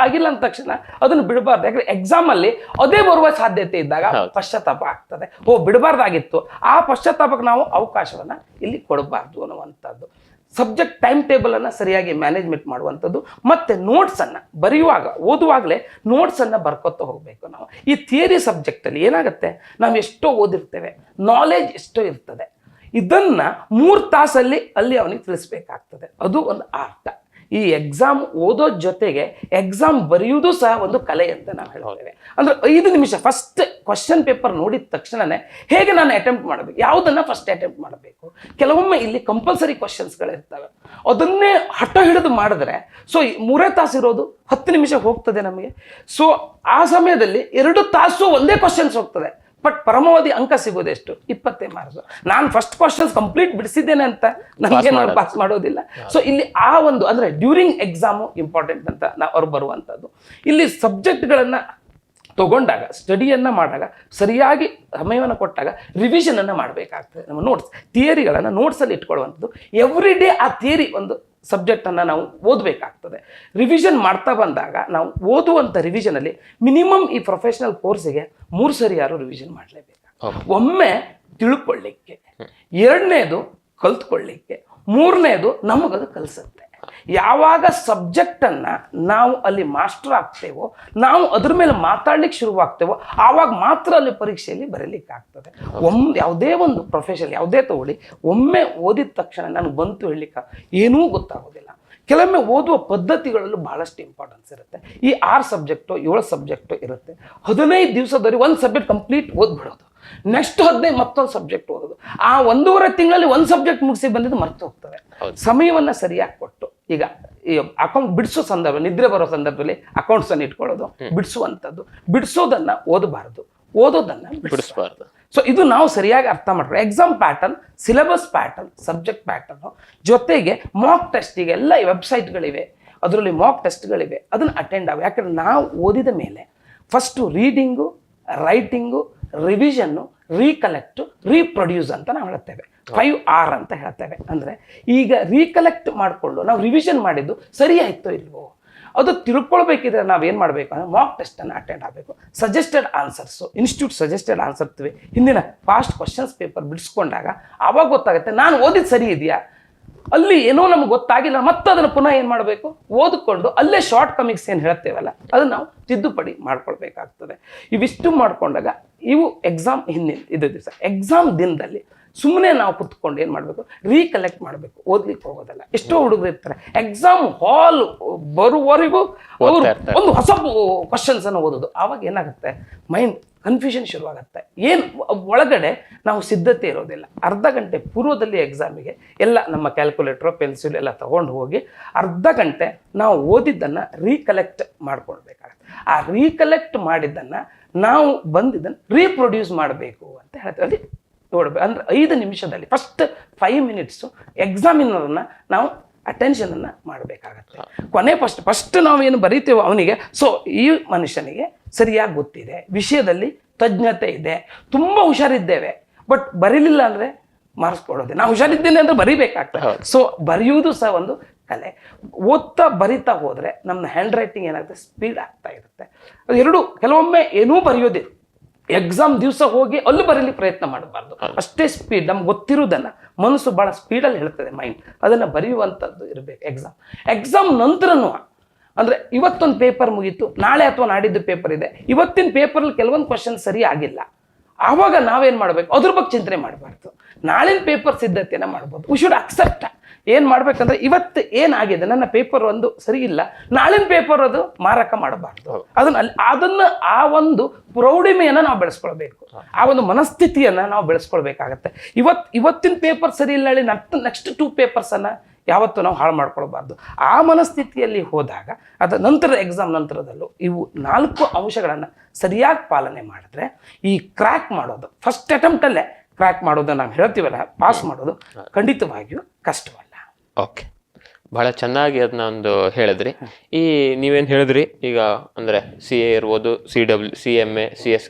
ಆಗಿಲ್ಲ ಅಂದ ತಕ್ಷಣ ಅದನ್ನು ಬಿಡಬಾರ್ದು. ಯಾಕಂದ್ರೆ ಎಕ್ಸಾಮಲ್ಲಿ ಅದೇ ಬರುವ ಸಾಧ್ಯತೆ ಇದ್ದಾಗ ಪಶ್ಚಾತ್ತಾಪ ಆಗ್ತದೆ. ಬಿಡಬಾರ್ದಾಗಿತ್ತು, ಆ ಪಶ್ಚಾತ್ತಾಪಕ್ಕೆ ನಾವು ಅವಕಾಶವನ್ನು ಇಲ್ಲಿ ಕೊಡಬಾರ್ದು ಅನ್ನುವಂಥದ್ದು. ಸಬ್ಜೆಕ್ಟ್ ಟೈಮ್ ಟೇಬಲನ್ನು ಸರಿಯಾಗಿ ಮ್ಯಾನೇಜ್ಮೆಂಟ್ ಮಾಡುವಂಥದ್ದು. ಮತ್ತು ನೋಟ್ಸನ್ನು ಬರೆಯುವಾಗ, ಓದುವಾಗಲೇ ನೋಟ್ಸನ್ನು ಬರ್ಕೊತ ಹೋಗಬೇಕು ನಾವು. ಈ ಥಿಯರಿ ಸಬ್ಜೆಕ್ಟಲ್ಲಿ ಏನಾಗುತ್ತೆ, ನಾವು ಎಷ್ಟೋ ಓದಿರ್ತೇವೆ, ನಾಲೆಜ್ ಎಷ್ಟೋ ಇರ್ತದೆ, ಇದನ್ನು 3 ತಾಸಲ್ಲಿ ಅಲ್ಲಿ ಅವನಿಗೆ ತಿಳಿಸ್ಬೇಕಾಗ್ತದೆ. ಅದು ಒಂದು ಆರ್ಟ್. ಈ ಎಕ್ಸಾಮ್ ಓದೋ ಜೊತೆಗೆ ಎಕ್ಸಾಮ್ ಬರೆಯುವುದು ಸಹ ಒಂದು ಕಲೆ ಅಂತ ನಾವು ಹೇಳ್ತೇವೆ. ಅಂದರೆ 5 ನಿಮಿಷ ಫಸ್ಟ್ ಕ್ವಶನ್ ಪೇಪರ್ ನೋಡಿದ ತಕ್ಷಣನೇ ಹೇಗೆ ನಾನು ಅಟೆಂಪ್ಟ್ ಮಾಡಬೇಕು, ಯಾವುದನ್ನು ಫಸ್ಟ್ ಅಟೆಂಪ್ಟ್ ಮಾಡಬೇಕು. ಕೆಲವೊಮ್ಮೆ ಇಲ್ಲಿ ಕಂಪಲ್ಸರಿ ಕ್ವಶನ್ಸ್ಗಳಿರ್ತವೆ, ಅದನ್ನೇ ಹಠ ಹಿಡಿದು ಮಾಡಿದ್ರೆ ಸೊ 3 ತಾಸು ಇರೋದು 10 ನಿಮಿಷ ಹೋಗ್ತದೆ ನಮಗೆ. ಸೊ ಆ ಸಮಯದಲ್ಲಿ 2 ತಾಸು ಒಂದೇ ಕ್ವಶನ್ಸ್ ಹೋಗ್ತದೆ, ಬಟ್ ಪರಮಾವಧಿ ಅಂಕ ಸಿಗೋದೆಷ್ಟು 20 ಮಾರ್ಕ್ಸ್. ನಾನು ಫಸ್ಟ್ ಕ್ವಶನ್ಸ್ ಕಂಪ್ಲೀಟ್ ಬಿಡಿಸಿದ್ದೇನೆ ಅಂತ ನನಗೆ ಪಾಸ್ ಮಾಡೋದಿಲ್ಲ. ಸೊ ಇಲ್ಲಿ ಆ ಒಂದು ಅಂದ್ರೆ ಡ್ಯೂರಿಂಗ್ ಎಕ್ಸಾಮು ಇಂಪಾರ್ಟೆಂಟ್ ಅಂತ ಅವ್ರು ಬರುವಂಥದ್ದು. ಇಲ್ಲಿ ಸಬ್ಜೆಕ್ಟ್ಗಳನ್ನು ತಗೊಂಡಾಗ ಸ್ಟಡಿಯನ್ನು ಮಾಡಿದಾಗ ಸರಿಯಾಗಿ ಸಮಯವನ್ನು ಕೊಟ್ಟಾಗ ರಿವಿಷನನ್ನು ಮಾಡಬೇಕಾಗ್ತದೆ. ನಮ್ಮ ನೋಟ್ಸ್ ಥಿಯರಿಗಳನ್ನು ನೋಟ್ಸಲ್ಲಿ ಇಟ್ಕೊಳ್ಳುವಂಥದ್ದು. ಎವ್ರಿ ಡೇ ಆ ಥಿಯರಿ ಒಂದು ಸಬ್ಜೆಕ್ಟನ್ನು ನಾವು ಓದಬೇಕಾಗ್ತದೆ. ರಿವಿಷನ್ ಮಾಡ್ತಾ ಬಂದಾಗ ನಾವು ಓದುವಂಥ ರಿವಿಷನಲ್ಲಿ ಮಿನಿಮಮ್ ಈ ಪ್ರೊಫೆಷನಲ್ ಕೋರ್ಸಿಗೆ 3 ಸರಿ ಯಾರು ರಿವಿಷನ್ ಮಾಡಲೇಬೇಕು. ಒಮ್ಮೆ ತಿಳ್ಕೊಳ್ಳಿಕ್ಕೆ, ಎರಡನೇದು ಕಲ್ತ್ಕೊಳ್ಳಿಕ್ಕೆ, ಮೂರನೇದು ನಮಗದು ಕಲಿಸುತ್ತೆ. ಯಾವಾಗ ಸಬ್ಜೆಕ್ಟನ್ನು ನಾವು ಅಲ್ಲಿ ಮಾಸ್ಟರ್ ಆಗ್ತೇವೋ, ನಾವು ಅದ್ರ ಮೇಲೆ ಮಾತಾಡ್ಲಿಕ್ಕೆ ಶುರುವಾಗ್ತೇವೋ, ಆವಾಗ ಮಾತ್ರ ಅಲ್ಲಿ ಪರೀಕ್ಷೆಯಲ್ಲಿ ಬರೀಲಿಕ್ಕೆ ಆಗ್ತದೆ. ಯಾವುದೇ ಒಂದು ಪ್ರೊಫೆಷನ್ ಯಾವುದೇ ತಗೊಳ್ಳಿ, ಒಮ್ಮೆ ಓದಿದ ತಕ್ಷಣ ನನಗೆ ಬಂತು ಹೇಳಲಿಕ್ಕೆ ಏನೂ ಗೊತ್ತಾಗೋದಿಲ್ಲ. ಕೆಲವೊಮ್ಮೆ ಓದುವ ಪದ್ಧತಿಗಳಲ್ಲೂ ಬಹಳಷ್ಟು ಇಂಪಾರ್ಟೆನ್ಸ್ ಇರುತ್ತೆ. ಈ 6 ಸಬ್ಜೆಕ್ಟು 7 ಸಬ್ಜೆಕ್ಟು ಇರುತ್ತೆ. 15 ದಿವಸದವರೆಗೆ ಒಂದು ಸಬ್ಜೆಕ್ಟ್ ಕಂಪ್ಲೀಟ್ ಓದ್ಬಿಡೋದು, ನೆಕ್ಸ್ಟ್ 15 ಮತ್ತೊಂದು ಸಬ್ಜೆಕ್ಟ್ ಓದೋದು. ಆ 1.5 ತಿಂಗಳಲ್ಲಿ ಒಂದು ಸಬ್ಜೆಕ್ಟ್ ಮುಗಿಸಿ ಬಂದಿದ್ದು ಮರ್ತು ಹೋಗ್ತದೆ. ಸಮಯವನ್ನು ಸರಿಯಾಗಿ ಕೊಟ್ಟು, ಈಗ ಈ ಅಕೌಂಟ್ ಬಿಡಿಸೋ ಸಂದರ್ಭ, ನಿದ್ರೆ ಬರೋ ಸಂದರ್ಭದಲ್ಲಿ ಅಕೌಂಟ್ಸ್ ಅನ್ನು ಇಟ್ಕೊಳ್ಳೋದು, ಬಿಡಿಸುವಂಥದ್ದು, ಬಿಡಿಸೋದನ್ನ ಓದಬಾರ್ದು, ಓದೋದನ್ನ ಬಿಡಿಸಬಾರ್ದು. ಸೊ ಇದು ನಾವು ಸರಿಯಾಗಿ ಅರ್ಥ ಮಾಡ್ಕೊಳ್ಳಿ. Exam pattern, syllabus pattern, subject pattern ಜೊತೆಗೆ ಮಾಕ್ ಟೆಸ್ಟಿಗೆ ಎಲ್ಲ ವೆಬ್ಸೈಟ್ಗಳಿವೆ, ಅದರಲ್ಲಿ ಮಾಕ್ ಟೆಸ್ಟ್ಗಳಿವೆ, ಅದನ್ನು ಅಟೆಂಡ್ ಆಗ. ಯಾಕಂದ್ರೆ ನಾವು ಓದಿದ ಮೇಲೆ ಫಸ್ಟು ರೀಡಿಂಗು, ರೈಟಿಂಗು, ರಿವಿಷನ್ನು, ರೀಕಲೆಕ್ಟು, ರೀಪ್ರೊಡ್ಯೂಸ್ ಅಂತ ನಾವು ಹೇಳ್ತೇವೆ. 5R ಅಂತ ಹೇಳ್ತೇವೆ. ಅಂದರೆ ಈಗ ರೀಕಲೆಕ್ಟ್ ಮಾಡಿಕೊಂಡು ನಾವು ರಿವಿಷನ್ ಮಾಡಿದ್ದು ಸರಿ ಆಯ್ತೋ ಇಲ್ವೋ ಅದು ತಿಳ್ಕೊಳ್ಬೇಕಿದ್ರೆ ನಾವೇನು ಮಾಡಬೇಕು ಅಂದರೆ ಮಾಕ್ ಟೆಸ್ಟನ್ನು ಅಟೆಂಡ್ ಆಗಬೇಕು. Suggested answers, institute suggested answer ಹಿಂದಿನ ಪಾಸ್ಟ್ ಕ್ವಶನ್ಸ್ ಪೇಪರ್ ಬಿಡಿಸ್ಕೊಂಡಾಗ ಆವಾಗ ಗೊತ್ತಾಗುತ್ತೆ ನಾನು ಓದಿದ್ದು ಸರಿ ಇದೆಯಾ, ಅಲ್ಲಿ ಏನೋ ನಮ್ಗೆ ಗೊತ್ತಾಗಿಲ್ಲ, ಮತ್ತೆ ಅದನ್ನು ಪುನಃ ಏನು ಮಾಡಬೇಕು, ಓದಿಕೊಂಡು ಅಲ್ಲೇ ಶಾರ್ಟ್ ಕಮಿಕ್ಸ್ ಏನು ಹೇಳ್ತೇವಲ್ಲ ಅದನ್ನು ನಾವು ತಿದ್ದುಪಡಿ ಮಾಡ್ಕೊಳ್ಬೇಕಾಗ್ತದೆ. ಇವಿಷ್ಟು ಮಾಡ್ಕೊಂಡಾಗ ಇವು ಎಕ್ಸಾಮ್ ಹಿಂದಿನ ಇದು ದಿವಸ, ಎಕ್ಸಾಮ್ ದಿನದಲ್ಲಿ ಸುಮ್ಮನೆ ನಾವು ಕುತ್ಕೊಂಡು ಏನು ಮಾಡಬೇಕು, ರೀಕಲೆಕ್ಟ್ ಮಾಡಬೇಕು, ಓದ್ಲಿಕ್ಕೆ ಹೋಗೋದಲ್ಲ. ಎಷ್ಟೋ ಹುಡುಗರು ಇರ್ತಾರೆ ಎಕ್ಸಾಮ್ ಹಾಲ್ ಬರುವವರೆಗೂ ಅವರು ಒಂದು ಹೊಸ ಕ್ವಶನ್ಸ್ ಅನ್ನು ಓದೋದು. ಆವಾಗ ಏನಾಗುತ್ತೆ, ಮೈಂಡ್ ಕನ್ಫ್ಯೂಷನ್ ಶುರುವಾಗುತ್ತೆ. ಏನು ಒಳಗಡೆ ನಾವು ಸಿದ್ಧತೆ ಇರೋದಿಲ್ಲ. ಅರ್ಧ ಗಂಟೆ ಪೂರ್ವದಲ್ಲಿ ಎಕ್ಸಾಮಿಗೆ ಎಲ್ಲ ನಮ್ಮ ಕ್ಯಾಲ್ಕುಲೇಟ್ರು, ಪೆನ್ಸಿಲ್ ಎಲ್ಲ ತಗೊಂಡು ಹೋಗಿ ಅರ್ಧ ಗಂಟೆ ನಾವು ಓದಿದ್ದನ್ನು ರೀಕಲೆಕ್ಟ್ ಮಾಡ್ಕೊಳ್ಬೇಕಾಗತ್ತೆ. ಆ ರೀಕಲೆಕ್ಟ್ ಮಾಡಿದ್ದನ್ನು ನಾವು ಬಂದಿದ್ದನ್ನು ರೀಪ್ರೊಡ್ಯೂಸ್ ಮಾಡಬೇಕು ಅಂತ ಹೇಳ್ತೇವೆ. ಅಲ್ಲಿ ನೋಡ್ಬೇಕು ಅಂದರೆ 5 ನಿಮಿಷದಲ್ಲಿ ಫಸ್ಟ್ 5 ಮಿನಿಟ್ಸು ಎಕ್ಸಾಮಿನರನ್ನು ನಾವು ಅಟೆನ್ಷನನ್ನು ಮಾಡಬೇಕಾಗತ್ತೆ. ಕೊನೆ ಫಸ್ಟ್ ನಾವೇನು ಬರೀತೇವೋ ಅವನಿಗೆ, ಸೊ ಈ ಮನುಷ್ಯನಿಗೆ ಸರಿಯಾಗಿ ಗೊತ್ತಿದೆ, ವಿಷಯದಲ್ಲಿ ತಜ್ಞತೆ ಇದೆ, ತುಂಬ ಹುಷಾರಿದ್ದೇವೆ, ಬಟ್ ಬರೀಲಿಲ್ಲ ಅಂದರೆ ಮಾರ್ಕ್ಸ್ ಕೊಡೋದೆ. ನಾವು ಹುಷಾರಿದ್ದೇನೆ ಅಂದರೆ ಬರೀಬೇಕಾಗ್ತದೆ. ಸೊ ಬರೆಯುವುದು ಸಹ ಒಂದು ಕಲೆ. ಓದ್ತಾ ಬರಿತಾ ಹೋದರೆ ನಮ್ಮ ಹ್ಯಾಂಡ್ ರೈಟಿಂಗ್ ಏನಾಗುತ್ತೆ, ಸ್ಪೀಡ್ ಆಗ್ತಾ ಇರುತ್ತೆ. ಅದು ಎರಡು ಕೆಲವೊಮ್ಮೆ ಏನೂ ಬರೆಯೋದಿಲ್ಲ, ಎಕ್ಸಾಮ್ ದಿವಸ ಹೋಗಿ ಅಲ್ಲೂ ಬರೀಲಿಕ್ಕೆ ಪ್ರಯತ್ನ ಮಾಡಬಾರ್ದು. ಅಷ್ಟೇ ಸ್ಪೀಡ್ ನಮ್ಗೆ ಗೊತ್ತಿರೋದನ್ನು ಮನಸ್ಸು ಭಾಳ ಸ್ಪೀಡಲ್ಲಿ ಹೇಳ್ತದೆ, ಮೈಂಡ್ ಅದನ್ನು ಬರೆಯುವಂಥದ್ದು ಇರಬೇಕು. ಎಕ್ಸಾಮ್ ನಂತರನೂ ಅಂದರೆ ಇವತ್ತೊಂದು ಪೇಪರ್ ಮುಗೀತು, ನಾಳೆ ಅಥವಾ ನಾಡಿದ್ದು ಪೇಪರ್ ಇದೆ, ಇವತ್ತಿನ ಪೇಪರಲ್ಲಿ ಕೆಲವೊಂದು ಕ್ವಶನ್ ಸರಿ ಆಗಿಲ್ಲ, ಆವಾಗ ನಾವೇನು ಮಾಡಬೇಕು, ಅದ್ರ ಬಗ್ಗೆ ಚಿಂತನೆ ಮಾಡಬಾರ್ದು, ನಾಳಿನ ಪೇಪರ್ ಸಿದ್ಧತೆಯನ್ನು ಮಾಡ್ಬೋದು. We should accept. ಏನು ಮಾಡ್ಬೇಕಂದ್ರೆ ಇವತ್ತು ಏನಾಗಿದೆ, ನನ್ನ ಪೇಪರ್ ಒಂದು ಸರಿ ಇಲ್ಲ, ನಾಳಿನ ಪೇಪರ್ ಅದು ಮಾರಕ ಮಾಡಬಾರ್ದು. ಅದನ್ನು ಆ ಒಂದು ಪ್ರೌಢಿಮೆಯನ್ನು ನಾವು ಬೆಳೆಸ್ಕೊಳ್ಬೇಕು, ಆ ಒಂದು ಮನಸ್ಥಿತಿಯನ್ನು ನಾವು ಬೆಳೆಸ್ಕೊಳ್ಬೇಕಾಗತ್ತೆ. ಇವತ್ತಿನ ಪೇಪರ್ ಸರಿ ಇಲ್ಲ ಹೇಳಿ ನೆಕ್ಸ್ಟ್ 2 ಪೇಪರ್ಸನ್ನು ಯಾವತ್ತೂ ನಾವು ಹಾಳು ಮಾಡ್ಕೊಳ್ಬಾರ್ದು. ಆ ಮನಸ್ಥಿತಿಯಲ್ಲಿ ಹೋದಾಗ ಅದರ ನಂತರದ ಎಕ್ಸಾಮ್ ನಂತರದಲ್ಲೂ ಇವು 4 ಅಂಶಗಳನ್ನು ಸರಿಯಾಗಿ ಪಾಲನೆ ಮಾಡಿದ್ರೆ ಈ ಕ್ರ್ಯಾಕ್ ಮಾಡೋದು, ಫಸ್ಟ್ ಅಟೆಂಪ್ಟಲ್ಲೇ ಕ್ರ್ಯಾಕ್ ಮಾಡೋದು ನಾವು ಹೇಳ್ತೀವಲ್ಲ, ಪಾಸ್ ಮಾಡೋದು ಖಂಡಿತವಾಗಿಯೂ ಕಷ್ಟವಲ್ಲ. ಓಕೆ, ಭಾಳ ಚೆನ್ನಾಗಿ ಅದನ್ನ ಒಂದು ಹೇಳಿದ್ರಿ. ಈ ನೀವೇನು ಹೇಳಿದ್ರಿ ಈಗ ಅಂದರೆ CA ಇರ್ಬೋದು, CMA, CS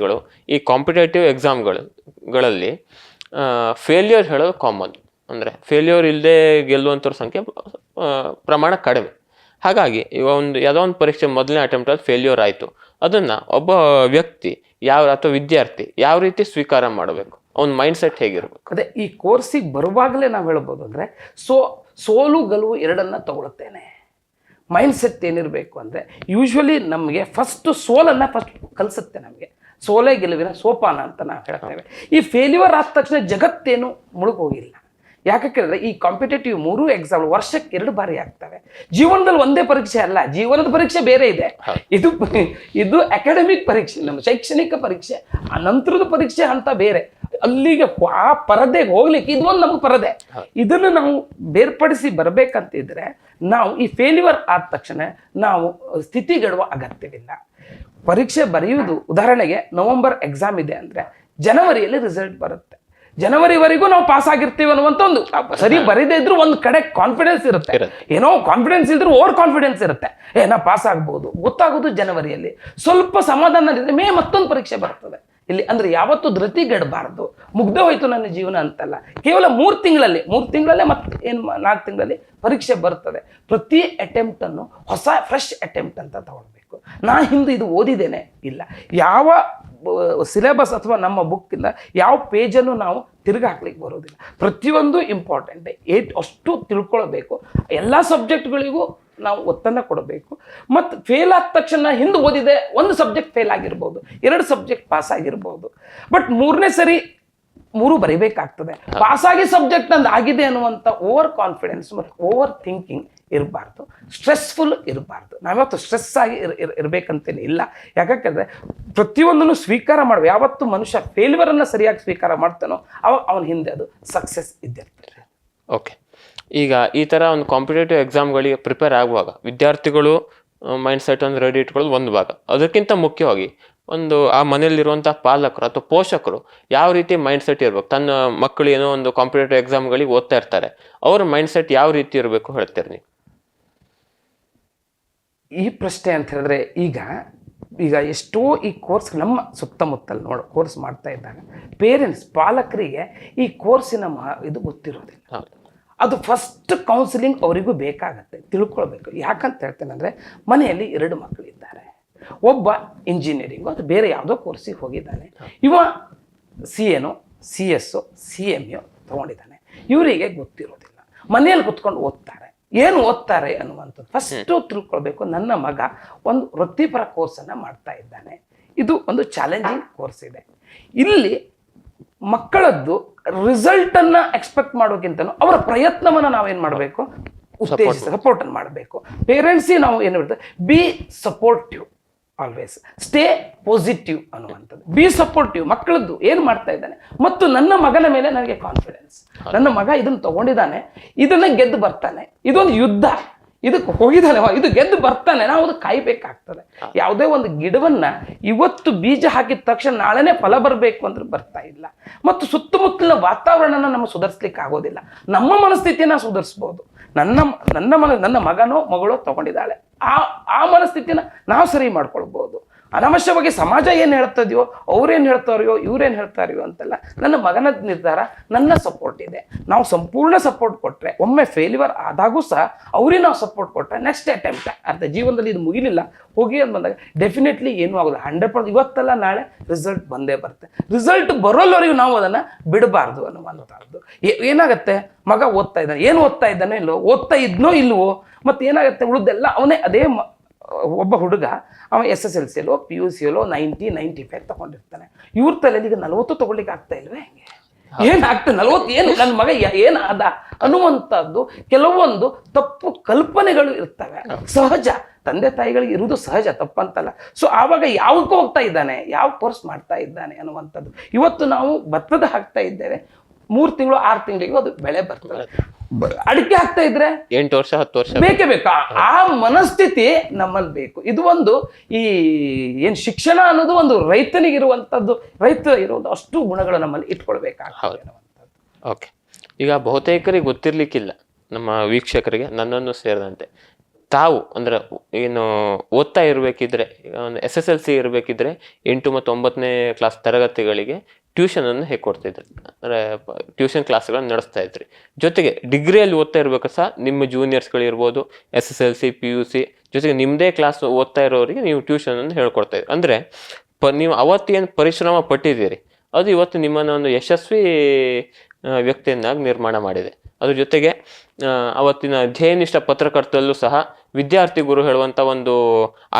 ಈ ಕಾಂಪಿಟೇಟಿವ್ ಎಕ್ಸಾಮ್ಗಳಲ್ಲಿ ಫೇಲ್ಯೂರ್ ಹೇಳೋದು ಕಾಮನ್. ಅಂದರೆ ಫೇಲ್ಯೂರ್ ಇಲ್ಲದೆ ಗೆಲ್ಲುವಂಥವ್ರ ಸಂಖ್ಯೆ ಪ್ರಮಾಣ ಕಡಿಮೆ. ಹಾಗಾಗಿ ಈಗ ಯಾವುದೋ ಒಂದು ಪರೀಕ್ಷೆ ಮೊದಲನೇ ಅಟೆಂಪ್ಟಲ್ಲಿ ಫೇಲ್ಯೂರ್ ಆಯಿತು, ಅದನ್ನು ಒಬ್ಬ ವ್ಯಕ್ತಿ ಅಥವಾ ವಿದ್ಯಾರ್ಥಿ ಯಾವ ರೀತಿ ಸ್ವೀಕಾರ ಮಾಡಬೇಕು, ಅವ್ನ ಮೈಂಡ್ ಸೆಟ್ ಹೇಗಿರ್ಬೇಕು? ಅದೇ ಈ ಕೋರ್ಸಿಗೆ ಬರುವಾಗಲೇ ನಾವು ಹೇಳ್ಬೋದು ಅಂದರೆ ಸೋಲು ಗೆಲುವು ಎರಡನ್ನು ತಗೊಳ್ತೇನೆ. ಮೈಂಡ್ ಸೆಟ್ ಏನಿರಬೇಕು ಅಂದರೆ ಯೂಶ್ವಲಿ ನಮಗೆ ಸೋಲನ್ನು ಕಲಿಸುತ್ತೆ. ನಮಗೆ ಸೋಲೆ ಗೆಲುವಿನ ಸೋಪಾನ ಅಂತ ನಾವು ಹೇಳ್ತೇವೆ. ಈ ಫೇಲ್ಯೂರ್ ಆದ ತಕ್ಷಣ ಜಗತ್ತೇನು ಮುಳುಗೋಗಿಲ್ಲ. ಯಾಕೆ ಕೇಳಿದ್ರೆ ಈ ಕಾಂಪಿಟೇಟಿವ್ 3 ಎಕ್ಸಾಮ್ ವರ್ಷಕ್ಕೆ 2 ಬಾರಿ ಆಗ್ತವೆ. ಜೀವನದಲ್ಲಿ ಒಂದೇ ಪರೀಕ್ಷೆ ಅಲ್ಲ, ಜೀವನದ ಪರೀಕ್ಷೆ ಬೇರೆ ಇದೆ. ಇದು ಅಕಾಡೆಮಿಕ್ ಪರೀಕ್ಷೆ, ನಮ್ಮ ಶೈಕ್ಷಣಿಕ ಪರೀಕ್ಷೆ, ಆ ನಂತರದ ಪರೀಕ್ಷೆ ಅಂತ ಬೇರೆ. ಅಲ್ಲಿಗೆ ಆ ಪರದೆಗೆ ಹೋಗ್ಲಿಕ್ಕೆ ಇದೊಂದು ನಮಗೆ ಪರದೆ. ಇದನ್ನು ನಾವು ಬೇರ್ಪಡಿಸಿ ಬರಬೇಕಂತಿದ್ರೆ ನಾವು ಈ ಫೇಲ್ಯೂರ್ ಆದ ತಕ್ಷಣ ನಾವು ಸ್ಥಿತಿಗೆಡುವ ಅಗತ್ಯವಿಲ್ಲ. ಪರೀಕ್ಷೆ ಬರೆಯುವುದು, ಉದಾಹರಣೆಗೆ ನವೆಂಬರ್ ಎಕ್ಸಾಮ್ ಇದೆ ಅಂದರೆ ಜನವರಿಯಲ್ಲಿ ರಿಸಲ್ಟ್ ಬರುತ್ತೆ. ಜನವರಿವರೆಗೂ ನಾವು ಪಾಸ್ ಆಗಿರ್ತೀವಿ ಅನ್ನುವಂಥ ಒಂದು ಸರಿ ಬರೀದೇ ಇದ್ರು ಒಂದು ಕಡೆ ಕಾನ್ಫಿಡೆನ್ಸ್ ಇರುತ್ತೆ, ಏನೋ ಕಾನ್ಫಿಡೆನ್ಸ್ ಇದ್ರು ಓವರ್ ಕಾನ್ಫಿಡೆನ್ಸ್ ಇರುತ್ತೆ, ನಾ ಪಾಸ್ ಆಗ್ಬೋದು, ಗೊತ್ತಾಗೋದು ಜನವರಿಯಲ್ಲಿ. ಸ್ವಲ್ಪ ಸಮಾಧಾನ ಇದ್ರೆ ಮೇ ಮತ್ತೊಂದು ಪರೀಕ್ಷೆ ಬರ್ತದೆ ಇಲ್ಲಿ. ಅಂದ್ರೆ ಯಾವತ್ತೂ ಧೃತಿಗೆಡಬಾರ್ದು, ಮುಗ್ದೇ ಹೋಯ್ತು ನನ್ನ ಜೀವನ ಅಂತಲ್ಲ. ಕೇವಲ 3 ತಿಂಗಳಲ್ಲೇ ಮತ್ತೆ ಏನು 4 ತಿಂಗಳಲ್ಲಿ ಪರೀಕ್ಷೆ ಬರ್ತದೆ. ಪ್ರತಿ ಅಟೆಂಪ್ಟ್ ಅನ್ನು ಹೊಸ ಫ್ರೆಶ್ ಅಟೆಂಪ್ಟ್ ಅಂತ ತಗೊಳ್ಬೇಕು. ನಾ ಹಿಂದೆ ಇದು ಓದಿದ್ದೇನೆ ಇಲ್ಲ, ಯಾವ ಸಿಲೆಬಸ್ ಅಥವಾ ನಮ್ಮ ಬುಕ್ಕಿಂದ ಯಾವ ಪೇಜನ್ನು ನಾವು ತಿರುಗಿ ಹಾಕ್ಲಿಕ್ಕೆ ಬರೋದಿಲ್ಲ. ಪ್ರತಿಯೊಂದು ಇಂಪಾರ್ಟೆಂಟ್ ಅಷ್ಟು ತಿಳ್ಕೊಳ್ಬೇಕು. ಎಲ್ಲ ಸಬ್ಜೆಕ್ಟ್ಗಳಿಗೂ ನಾವು ಒತ್ತನ್ನು ಕೊಡಬೇಕು. ಮತ್ತು ಫೇಲ್ ಆದ ತಕ್ಷಣ ಹಿಂದೆ ಓದಿದೆ, ಒಂದು ಸಬ್ಜೆಕ್ಟ್ ಫೇಲ್ ಆಗಿರ್ಬೋದು, 2 ಸಬ್ಜೆಕ್ಟ್ ಪಾಸ್ ಆಗಿರ್ಬೋದು, ಬಟ್ 3ನೇ ಸರಿ 3 ಬರಿಬೇಕಾಗ್ತದೆ. ಪಾಸ್ ಆಗಿ ಸಬ್ಜೆಕ್ಟ್ ನಂದು ಆಗಿದೆ ಅನ್ನುವಂಥ ಓವರ್ ಕಾನ್ಫಿಡೆನ್ಸ್ ಮತ್ತು ಓವರ್ ಥಿಂಕಿಂಗ್ ಇರಬಾರ್ದು, ಸ್ಟ್ರೆಸ್ಫುಲ್ ಇರಬಾರ್ದು. ನಾವಿವತ್ತು ಸ್ಟ್ರೆಸ್ ಆಗಿ ಇರಬೇಕಂತೇನೆ ಇಲ್ಲ. ಯಾಕಂದ್ರೆ ಪ್ರತಿಯೊಂದನ್ನು ಸ್ವೀಕಾರ ಮಾಡುವ, ಯಾವತ್ತು ಮನುಷ್ಯ ಫೇಲ್ಯೂರನ್ನು ಸರಿಯಾಗಿ ಸ್ವೀಕಾರ ಮಾಡ್ತಾನೋ ಅವನ ಹಿಂದೆ ಅದು ಸಕ್ಸಸ್ ಇದ್ದಿರ್ತದೆ. ಓಕೆ, ಈಗ ಈ ಥರ ಒಂದು ಕಾಂಪಿಟೇಟಿವ್ ಎಕ್ಸಾಮ್ಗಳಿಗೆ ಪ್ರಿಪೇರ್ ಆಗುವಾಗ ವಿದ್ಯಾರ್ಥಿಗಳು ಮೈಂಡ್ ಸೆಟ್ ಒಂದು ರೆಡಿ ಇಟ್ಕೊಳ್ಳೋದು ಒಂದು ಭಾಗ. ಅದಕ್ಕಿಂತ ಮುಖ್ಯವಾಗಿ ಒಂದು ಆ ಮನೆಯಲ್ಲಿರುವಂಥ ಪಾಲಕರು ಅಥವಾ ಪೋಷಕರು ಯಾವ ರೀತಿ ಮೈಂಡ್ ಸೆಟ್ ಇರಬೇಕು, ತನ್ನ ಮಕ್ಕಳು ಏನೋ ಒಂದು ಕಾಂಪಿಟೇಟಿವ್ ಎಕ್ಸಾಮ್ಗಳಿಗೆ ಓದ್ತಾ ಇರ್ತಾರೆ, ಅವ್ರ ಮೈಂಡ್ ಸೆಟ್ ಯಾವ ರೀತಿ ಇರಬೇಕು ಹೇಳ್ತೀರಿ ನೀವು? ಈ ಪ್ರಶ್ನೆ ಅಂತ ಹೇಳಿದ್ರೆ, ಈಗ ಎಷ್ಟೋ ಈ ಕೋರ್ಸ್ ನಮ್ಮ ಸುತ್ತಮುತ್ತಲು ಕೋರ್ಸ್ ಮಾಡ್ತಾ ಇದ್ದಾಗ ಪೇರೆಂಟ್ಸ್ ಪಾಲಕರಿಗೆ ಈ ಕೋರ್ಸಿನ ಇದು ಗೊತ್ತಿರೋದಿಲ್ಲ. ಅದು ಫಸ್ಟ್ ಕೌನ್ಸಿಲಿಂಗ್ ಅವರಿಗೂ ಬೇಕಾಗತ್ತೆ, ತಿಳ್ಕೊಳ್ಬೇಕು. ಯಾಕಂತ ಹೇಳ್ತೇನೆ ಅಂದರೆ, ಮನೆಯಲ್ಲಿ 2 ಮಕ್ಕಳಿದ್ದಾರೆ. ಒಬ್ಬ ಇಂಜಿನಿಯರಿಂಗು ಅದು ಬೇರೆ ಯಾವುದೋ ಕೋರ್ಸಿಗೆ ಹೋಗಿದ್ದಾನೆ, ಇವ CA CS CMA ತಗೊಂಡಿದ್ದಾನೆ. ಇವರಿಗೆ ಗೊತ್ತಿರೋದಿಲ್ಲ, ಮನೆಯಲ್ಲಿ ಕುತ್ಕೊಂಡು ಓದ್ತಾರೆ. ಏನು ಓದ್ತಾರೆ ಅನ್ನುವಂಥದ್ದು ಫಸ್ಟು ತಿಳ್ಕೊಳ್ಬೇಕು. ನನ್ನ ಮಗ ಒಂದು ವೃತ್ತಿಪರ ಕೋರ್ಸನ್ನು ಮಾಡ್ತಾ ಇದ್ದಾನೆ, ಇದು ಒಂದು ಚಾಲೆಂಜಿಂಗ್ ಕೋರ್ಸ್ ಇದೆ. ಇಲ್ಲಿ ಮಕ್ಕಳದ್ದು ರಿಸಲ್ಟನ್ನು ಎಕ್ಸ್ಪೆಕ್ಟ್ ಮಾಡೋಕ್ಕಿಂತನೂ ಅವರ ಪ್ರಯತ್ನವನ್ನು ನಾವೇನು ಮಾಡಬೇಕು, ಉತ್ತೇಜಿಸ ಸಪೋರ್ಟನ್ನು ಮಾಡಬೇಕು. ಪೇರೆಂಟ್ಸಿಗೆ ನಾವು ಏನು ಹೇಳ್ತೇವೆ, B supportive, always stay positive ಅನ್ನುವಂಥದ್ದು. ಬಿ ಸಪೋರ್ಟಿವ್, ಮಕ್ಕಳದ್ದು ಏನು ಮಾಡ್ತಾ ಇದ್ದಾನೆ ಮತ್ತು ನನ್ನ ಮಗನ ಮೇಲೆ ನನಗೆ ಕಾನ್ಫಿಡೆನ್ಸ್, ನನ್ನ ಮಗ ಇದನ್ನು ತಗೊಂಡಿದ್ದಾನೆ, ಇದನ್ನ ಗೆದ್ದು ಬರ್ತಾನೆ, ಇದೊಂದು ಯುದ್ಧ, ಇದಕ್ಕೆ ಹೋಗಿದ್ದಾನೆ, ಇದು ಗೆದ್ದು ಬರ್ತಾನೆ, ನಾವು ಅದು ಕಾಯ್ಬೇಕಾಗ್ತದೆ. ಯಾವುದೇ ಒಂದು ಗಿಡವನ್ನ ಇವತ್ತು ಬೀಜ ಹಾಕಿದ ತಕ್ಷಣ ನಾಳೆನೇ ಫಲ ಬರಬೇಕು ಅಂದ್ರೆ ಬರ್ತಾ ಇಲ್ಲ. ಮತ್ತು ಸುತ್ತಮುತ್ತಲಿನ ವಾತಾವರಣನ ನಮ್ಮ ಸುಧಾರಿಸ್ಲಿಕ್ಕೆ ಆಗೋದಿಲ್ಲ. ನಮ್ಮ ಮನಸ್ಥಿತಿಯನ್ನ ಸುಧಾರಿಸ್ಬೋದು. ನನ್ನ ಮಗನೋ ಮಗಳೋ ತಗೊಂಡಿದ್ದಾಳೆ, ಆ ಮನಸ್ಥಿತಿನ ನಾವು ಸರಿ ಮಾಡ್ಕೊಳ್ಬೋದು. ಅನವಶ್ಯವಾಗಿ ಸಮಾಜ ಏನು ಹೇಳ್ತದೆಯೋ, ಅವ್ರೇನು ಹೇಳ್ತಾರೆಯೋ, ಇವ್ರೇನು ಹೇಳ್ತಾರೆಯೋ ಅಂತೆಲ್ಲ. ನನ್ನ ಮಗನ ನಿರ್ಧಾರ, ನನ್ನ ಸಪೋರ್ಟ್ ಇದೆ. ನಾವು ಸಂಪೂರ್ಣ ಸಪೋರ್ಟ್ ಕೊಟ್ಟರೆ, ಒಮ್ಮೆ ಫೇಲ್ಯೂರ್ ಆದಾಗೂ ಸಹ ಅವ್ರಿಗೆ ನಾವು ಸಪೋರ್ಟ್ ಕೊಟ್ಟರೆ ನೆಕ್ಸ್ಟ್ ಅಟೆಂಪ್ಟ್ ಅರ್ಥ ಜೀವನದಲ್ಲಿ ಇದು ಮುಗಿಲಿಲ್ಲ ಹೋಗಿ ಅಂತ ಬಂದಾಗ ಡೆಫಿನೆಟ್ಲಿ ಏನೂ ಆಗೋಲ್ಲ. 100% ಇವತ್ತಲ್ಲ ನಾಳೆ ರಿಸಲ್ಟ್ ಬಂದೇ ಬರುತ್ತೆ. ರಿಸಲ್ಟ್ ಬರೋಲ್ಲವರೆಗೂ ನಾವು ಅದನ್ನು ಬಿಡಬಾರ್ದು ಅನ್ನುವಂಥದ್ದು. ಏನಾಗುತ್ತೆ, ಮಗ ಓದ್ತಾ ಇದ್ದಾನೆ, ಏನು ಓದ್ತಾ ಇದ್ದಾನೆ ಇಲ್ಲೋ, ಓದ್ತಾ ಇದ್ನೋ ಇಲ್ವೋ, ಮತ್ತು ಏನಾಗುತ್ತೆ ಉಳಿದೆಲ್ಲ ಅವನೇ. ಅದೇ ಒಬ್ಬ ಹುಡುಗ ಅವ SSLCಯಲ್ಲೋ PUCಯಲ್ಲೋ 90-95 ತಗೊಂಡಿರ್ತಾನೆ. ಇವ್ರ ತಲೆಯಲ್ಲಿ ಈಗ 40 ತಗೊಳ್ಳಿಕ್ಕೆ ಆಗ್ತಾ ಇಲ್ವೇ, ಹೆಂಗೆ ಏನಾಗ್ತದೆ 40 ಏನು ನನ್ನ ಮಗ ಏನಾದ ಅನ್ನುವಂಥದ್ದು ಕೆಲವೊಂದು ತಪ್ಪು ಕಲ್ಪನೆಗಳು ಇರ್ತವೆ. ಸಹಜ, ತಂದೆ ತಾಯಿಗಳಿಗೆ ಇರುವುದು ಸಹಜ, ತಪ್ಪಂತಲ್ಲ. ಸೊ ಆವಾಗ ಯಾವಕ್ಕೂ ಹೋಗ್ತಾ ಇದ್ದಾನೆ, ಯಾವ ಕೋರ್ಸ್ ಮಾಡ್ತಾ ಇದ್ದಾನೆ ಅನ್ನುವಂಥದ್ದು. ಇವತ್ತು ನಾವು ಭತ್ತದ ಹಾಕ್ತಾ ಇದ್ದೇವೆ, 3 ತಿಂಗಳು 6 ತಿಂಗಳಿಗೂ ಅದು ಬೆಳೆ ಬರ್ತದೆ. ಅಡಿಕೆ ಹಾಕ್ತಾ ಇದ್ರೆ 8 ವರ್ಷ 10 ವರ್ಷ ಬೇಕೇ ಬೇಕು. ಆ ಮನಸ್ಥಿತಿ ನಮ್ಮಲ್ಲಿ ಬೇಕು. ಇದು ಒಂದು ಈ ಏನ್ ಶಿಕ್ಷಣ ಅನ್ನೋದು ಒಂದು ರೈತನಿಗಿರುವಂಥದ್ದು, ರೈತ ಇರುವಂಥ ಅಷ್ಟು ಗುಣಗಳು ನಮ್ಮಲ್ಲಿ ಇಟ್ಕೊಳ್ಬೇಕಾಗ್ತದೆ. ಓಕೆ, ಈಗ ಬಹುತೇಕರಿಗೆ ಗೊತ್ತಿರ್ಲಿಕ್ಕಿಲ್ಲ, ನಮ್ಮ ವೀಕ್ಷಕರಿಗೆ ನನ್ನನ್ನು ಸೇರಿದಂತೆ, ತಾವು ಅಂದ್ರೆ ಏನು ಓದ್ತಾ ಇರಬೇಕಿದ್ರೆ, ಒಂದು SSLC ಇರಬೇಕಿದ್ರೆ 8 ಮತ್ತು 9ನೇ ಕ್ಲಾಸ್ ತರಗತಿಗಳಿಗೆ ಟ್ಯೂಷನನ್ನು ಹೇಗೆ ಕೊಡ್ತಿದ್ರಿ, ಅಂದರೆ ಟ್ಯೂಷನ್ ಕ್ಲಾಸ್ಗಳನ್ನು ನಡೆಸ್ತಾ ಇದ್ರಿ. ಜೊತೆಗೆ ಡಿಗ್ರಿಯಲ್ಲಿ ಓದ್ತಾ ಇರಬೇಕು ಸಹ ನಿಮ್ಮ ಜೂನಿಯರ್ಸ್ಗಳಿರ್ಬೋದು, SSLC PUC ಜೊತೆಗೆ ನಿಮ್ಮದೇ ಕ್ಲಾಸ್ ಓದ್ತಾ ಇರೋರಿಗೆ ನೀವು ಟ್ಯೂಷನನ್ನು ಹೇಳ್ಕೊಡ್ತಾ ಇದ್ರಿ. ಅಂದರೆ ನೀವು ಅವತ್ತೇನು ಪರಿಶ್ರಮ ಪಟ್ಟಿದ್ದೀರಿ ಅದು ಇವತ್ತು ನಿಮ್ಮನ್ನು ಒಂದು ಯಶಸ್ವಿ ವ್ಯಕ್ತಿಯನ್ನಾಗಿ ನಿರ್ಮಾಣ ಮಾಡಿದೆ. ಅದ್ರ ಜೊತೆಗೆ ಅವತ್ತಿನ ಧ್ಯೇಯನಿಷ್ಠ ಪತ್ರಕರ್ತರಲ್ಲೂ ಸಹ ವಿದ್ಯಾರ್ಥಿ ಗುರು ಹೇಳುವಂಥ ಒಂದು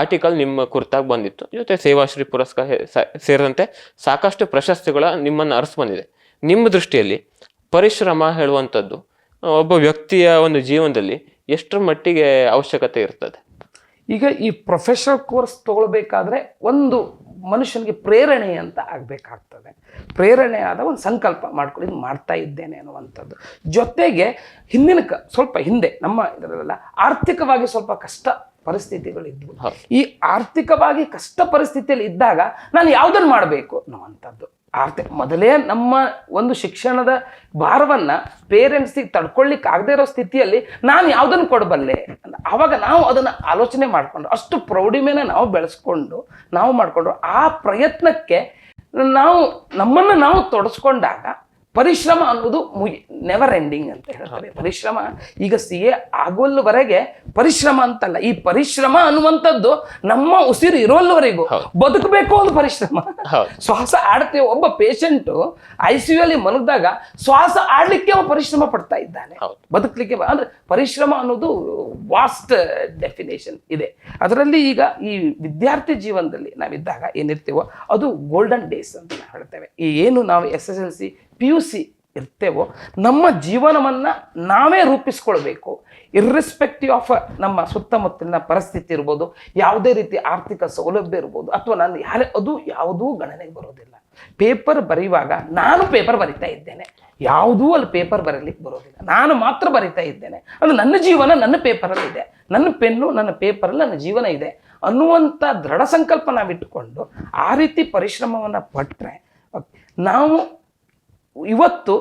ಆರ್ಟಿಕಲ್ ನಿಮ್ಮ ಕುರಿತಾಗಿ ಬಂದಿತ್ತು. ಜೊತೆ ಸೇವಾಶ್ರೀ ಪುರಸ್ಕಾರ ಸೇರಿದಂತೆ ಸಾಕಷ್ಟು ಪ್ರಶಸ್ತಿಗಳ ನಿಮ್ಮನ್ನು ಅರಸ್ಬಂದಿದೆ. ನಿಮ್ಮ ದೃಷ್ಟಿಯಲ್ಲಿ ಪರಿಶ್ರಮ ಹೇಳುವಂಥದ್ದು ಒಬ್ಬ ವ್ಯಕ್ತಿಯ ಒಂದು ಜೀವನದಲ್ಲಿ ಎಷ್ಟರ ಮಟ್ಟಿಗೆ ಅವಶ್ಯಕತೆ ಇರ್ತದೆ? ಈಗ ಈ ಪ್ರೊಫೆಷನಲ್ ಕೋರ್ಸ್ ತಗೊಳ್ಬೇಕಾದ್ರೆ ಒಂದು ಮನುಷ್ಯನಿಗೆ ಪ್ರೇರಣೆ ಅಂತ ಆಗಬೇಕಾಗ್ತದೆ. ಪ್ರೇರಣೆ ಆದ ಒಂದು ಸಂಕಲ್ಪ ಮಾಡ್ಕೊಂಡು ಇದು ಮಾಡ್ತಾ ಇದ್ದೇನೆ ಅನ್ನುವಂಥದ್ದು. ಜೊತೆಗೆ ಸ್ವಲ್ಪ ಹಿಂದೆ ನಮ್ಮ ಇದರಲ್ಲ ಆರ್ಥಿಕವಾಗಿ ಸ್ವಲ್ಪ ಕಷ್ಟ ಪರಿಸ್ಥಿತಿಗಳಿದ್ವು. ಈ ಆರ್ಥಿಕವಾಗಿ ಕಷ್ಟ ಪರಿಸ್ಥಿತಿಯಲ್ಲಿ ಇದ್ದಾಗ ನಾನು ಯಾವುದನ್ನು ಮಾಡಬೇಕು ಅನ್ನುವಂಥದ್ದು ಮೊದಲೇ ನಮ್ಮ ಒಂದು ಶಿಕ್ಷಣದ ಭಾರವನ್ನ ಪೇರೆಂಟ್ಸಿಗೆ ತಡ್ಕೊಳ್ಳಿಕ್ಕೆ ಆಗದೆ ಇರೋ ಸ್ಥಿತಿಯಲ್ಲಿ ನಾನು ಯಾವುದನ್ನು ಕೊಡಬಲ್ಲೆ, ಆವಾಗ ನಾವು ಅದನ್ನು ಆಲೋಚನೆ ಮಾಡಿಕೊಂಡು ಅಷ್ಟು ಪ್ರೌಢಿಮೆನ ನಾವು ಬೆಳೆಸ್ಕೊಂಡು ನಾವು ಮಾಡಿಕೊಂಡು ಆ ಪ್ರಯತ್ನಕ್ಕೆ ನಾವು ನಮ್ಮನ್ನು ನಾವು ತೊಡಸ್ಕೊಂಡಾಗ ಪರಿಶ್ರಮ ಅನ್ನೋದು ನೆವರ್ ಎಂಡಿಂಗ್ ಅಂತ ಹೇಳ್ತಾರೆ. ಪರಿಶ್ರಮ ಈಗ CA ಆಗುವಲ್ಲಿವರೆಗೆ ಪರಿಶ್ರಮ ಅಂತಲ್ಲ, ಈ ಪರಿಶ್ರಮ ಅನ್ನುವಂಥದ್ದು ನಮ್ಮ ಉಸಿರು ಇರೋಲ್ವರೆಗೂ ಬದುಕಬೇಕು ಒಂದು ಪರಿಶ್ರಮ. ಶ್ವಾಸ ಆಡ್ತೇವೆ. ಒಬ್ಬ ಪೇಷಂಟು ICU ಅಲ್ಲಿ ಮಲಗಿದಾಗ ಶ್ವಾಸ ಆಡ್ಲಿಕ್ಕೆ ಅವ ಪರಿಶ್ರಮ ಪಡ್ತಾ ಇದ್ದಾನೆ, ಬದುಕಲಿಕ್ಕೆ. ಅಂದ್ರೆ ಪರಿಶ್ರಮ ಅನ್ನೋದು ವಾಸ್ಟ್ ಡೆಫಿನೇಷನ್ ಇದೆ. ಅದರಲ್ಲಿ ಈಗ ಈ ವಿದ್ಯಾರ್ಥಿ ಜೀವನದಲ್ಲಿ ನಾವಿದ್ದಾಗ ಏನಿರ್ತೀವೋ ಅದು ಗೋಲ್ಡನ್ ಡೇಸ್ ಅಂತ ನಾವು ಹೇಳ್ತೇವೆ. ಈ ಏನು ನಾವು SSLC PUC ಇರ್ತೇವೋ ನಮ್ಮ ಜೀವನವನ್ನು ನಾವೇ ರೂಪಿಸ್ಕೊಳ್ಬೇಕು. ಇರ್ರೆಸ್ಪೆಕ್ಟಿವ್ ಆಫ್ ನಮ್ಮ ಸುತ್ತಮುತ್ತಲಿನ ಪರಿಸ್ಥಿತಿ ಇರ್ಬೋದು, ಯಾವುದೇ ರೀತಿ ಆರ್ಥಿಕ ಸೌಲಭ್ಯ ಇರ್ಬೋದು, ಅಥವಾ ನಾನು ಅದು ಯಾವುದೂ ಗಣನೆಗೆ ಬರೋದಿಲ್ಲ. ಪೇಪರ್ ಬರೆಯುವಾಗ ನಾನು ಪೇಪರ್ ಬರಿತಾ ಇದ್ದೇನೆ, ಯಾವುದೂ ಅಲ್ಲಿ ಪೇಪರ್ ಬರೀಲಿಕ್ಕೆ ಬರೋದಿಲ್ಲ, ನಾನು ಮಾತ್ರ ಬರಿತಾ ಇದ್ದೇನೆ. ಅದು ನನ್ನ ಜೀವನ ನನ್ನ ಪೇಪರಲ್ಲಿ ಇದೆ, ನನ್ನ ಪೆನ್ನು ನನ್ನ ಪೇಪರಲ್ಲಿ ನನ್ನ ಜೀವನ ಇದೆ ಅನ್ನುವಂಥ ದೃಢ ಸಂಕಲ್ಪ ನಾವಿಟ್ಟುಕೊಂಡು ಆ ರೀತಿ ಪರಿಶ್ರಮವನ್ನು ಪಟ್ಟರೆ ನಾವು ಇವತ್ತು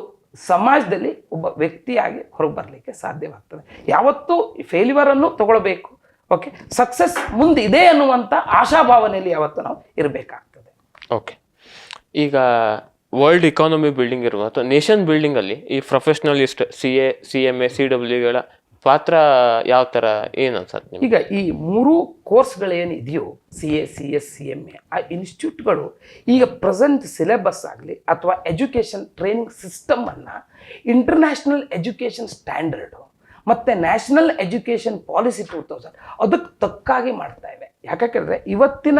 ಸಮಾಜದಲ್ಲಿ ಒಬ್ಬ ವ್ಯಕ್ತಿಯಾಗಿ ಹೊರಗೆ ಬರಲಿಕ್ಕೆ ಸಾಧ್ಯವಾಗ್ತದೆ. ಯಾವತ್ತೂ ಫೇಲ್ಯೂರನ್ನು ತಗೊಳ್ಬೇಕು, ಓಕೆ, ಸಕ್ಸಸ್ ಮುಂದೆ ಇದೆ ಅನ್ನುವಂಥ ಆಶಾಭಾವನೆಯಲ್ಲಿ ಯಾವತ್ತೂ ನಾವು ಇರಬೇಕಾಗ್ತದೆ. ಓಕೆ, ಈಗ ವರ್ಲ್ಡ್ ಇಕಾನಮಿ ಬಿಲ್ಡಿಂಗ್ ಇರುವ ಅಥವಾ ನೇಷನ್ ಬಿಲ್ಡಿಂಗಲ್ಲಿ ಈ ಪ್ರೊಫೆಷನಲಿಸ್ಟ್ CA CMA CWಗಳ ಪಾತ್ರ ಯಾವ ಥರ ಏನು ಅನ್ಸತ್ತೆ? ಈಗ ಈ 3 ಕೋರ್ಸ್ಗಳೇನಿದೆಯೋ CA CS CMA ಆ ಇನ್ಸ್ಟಿಟ್ಯೂಟ್ಗಳು ಈಗ ಪ್ರೆಸೆಂಟ್ ಸಿಲೆಬಸ್ ಆಗಲಿ ಅಥವಾ ಎಜುಕೇಷನ್ ಟ್ರೈನಿಂಗ್ ಸಿಸ್ಟಮನ್ನು ಇಂಟರ್ನ್ಯಾಷನಲ್ ಎಜುಕೇಷನ್ ಸ್ಟ್ಯಾಂಡರ್ಡು ಮತ್ತು ನ್ಯಾಷನಲ್ ಎಜುಕೇಷನ್ ಪಾಲಿಸಿ 2000 ಅದಕ್ಕೆ ತಕ್ಕಾಗಿ ಮಾಡ್ತಾ ಇವೆ. ಯಾಕಂದರೆ ಇವತ್ತಿನ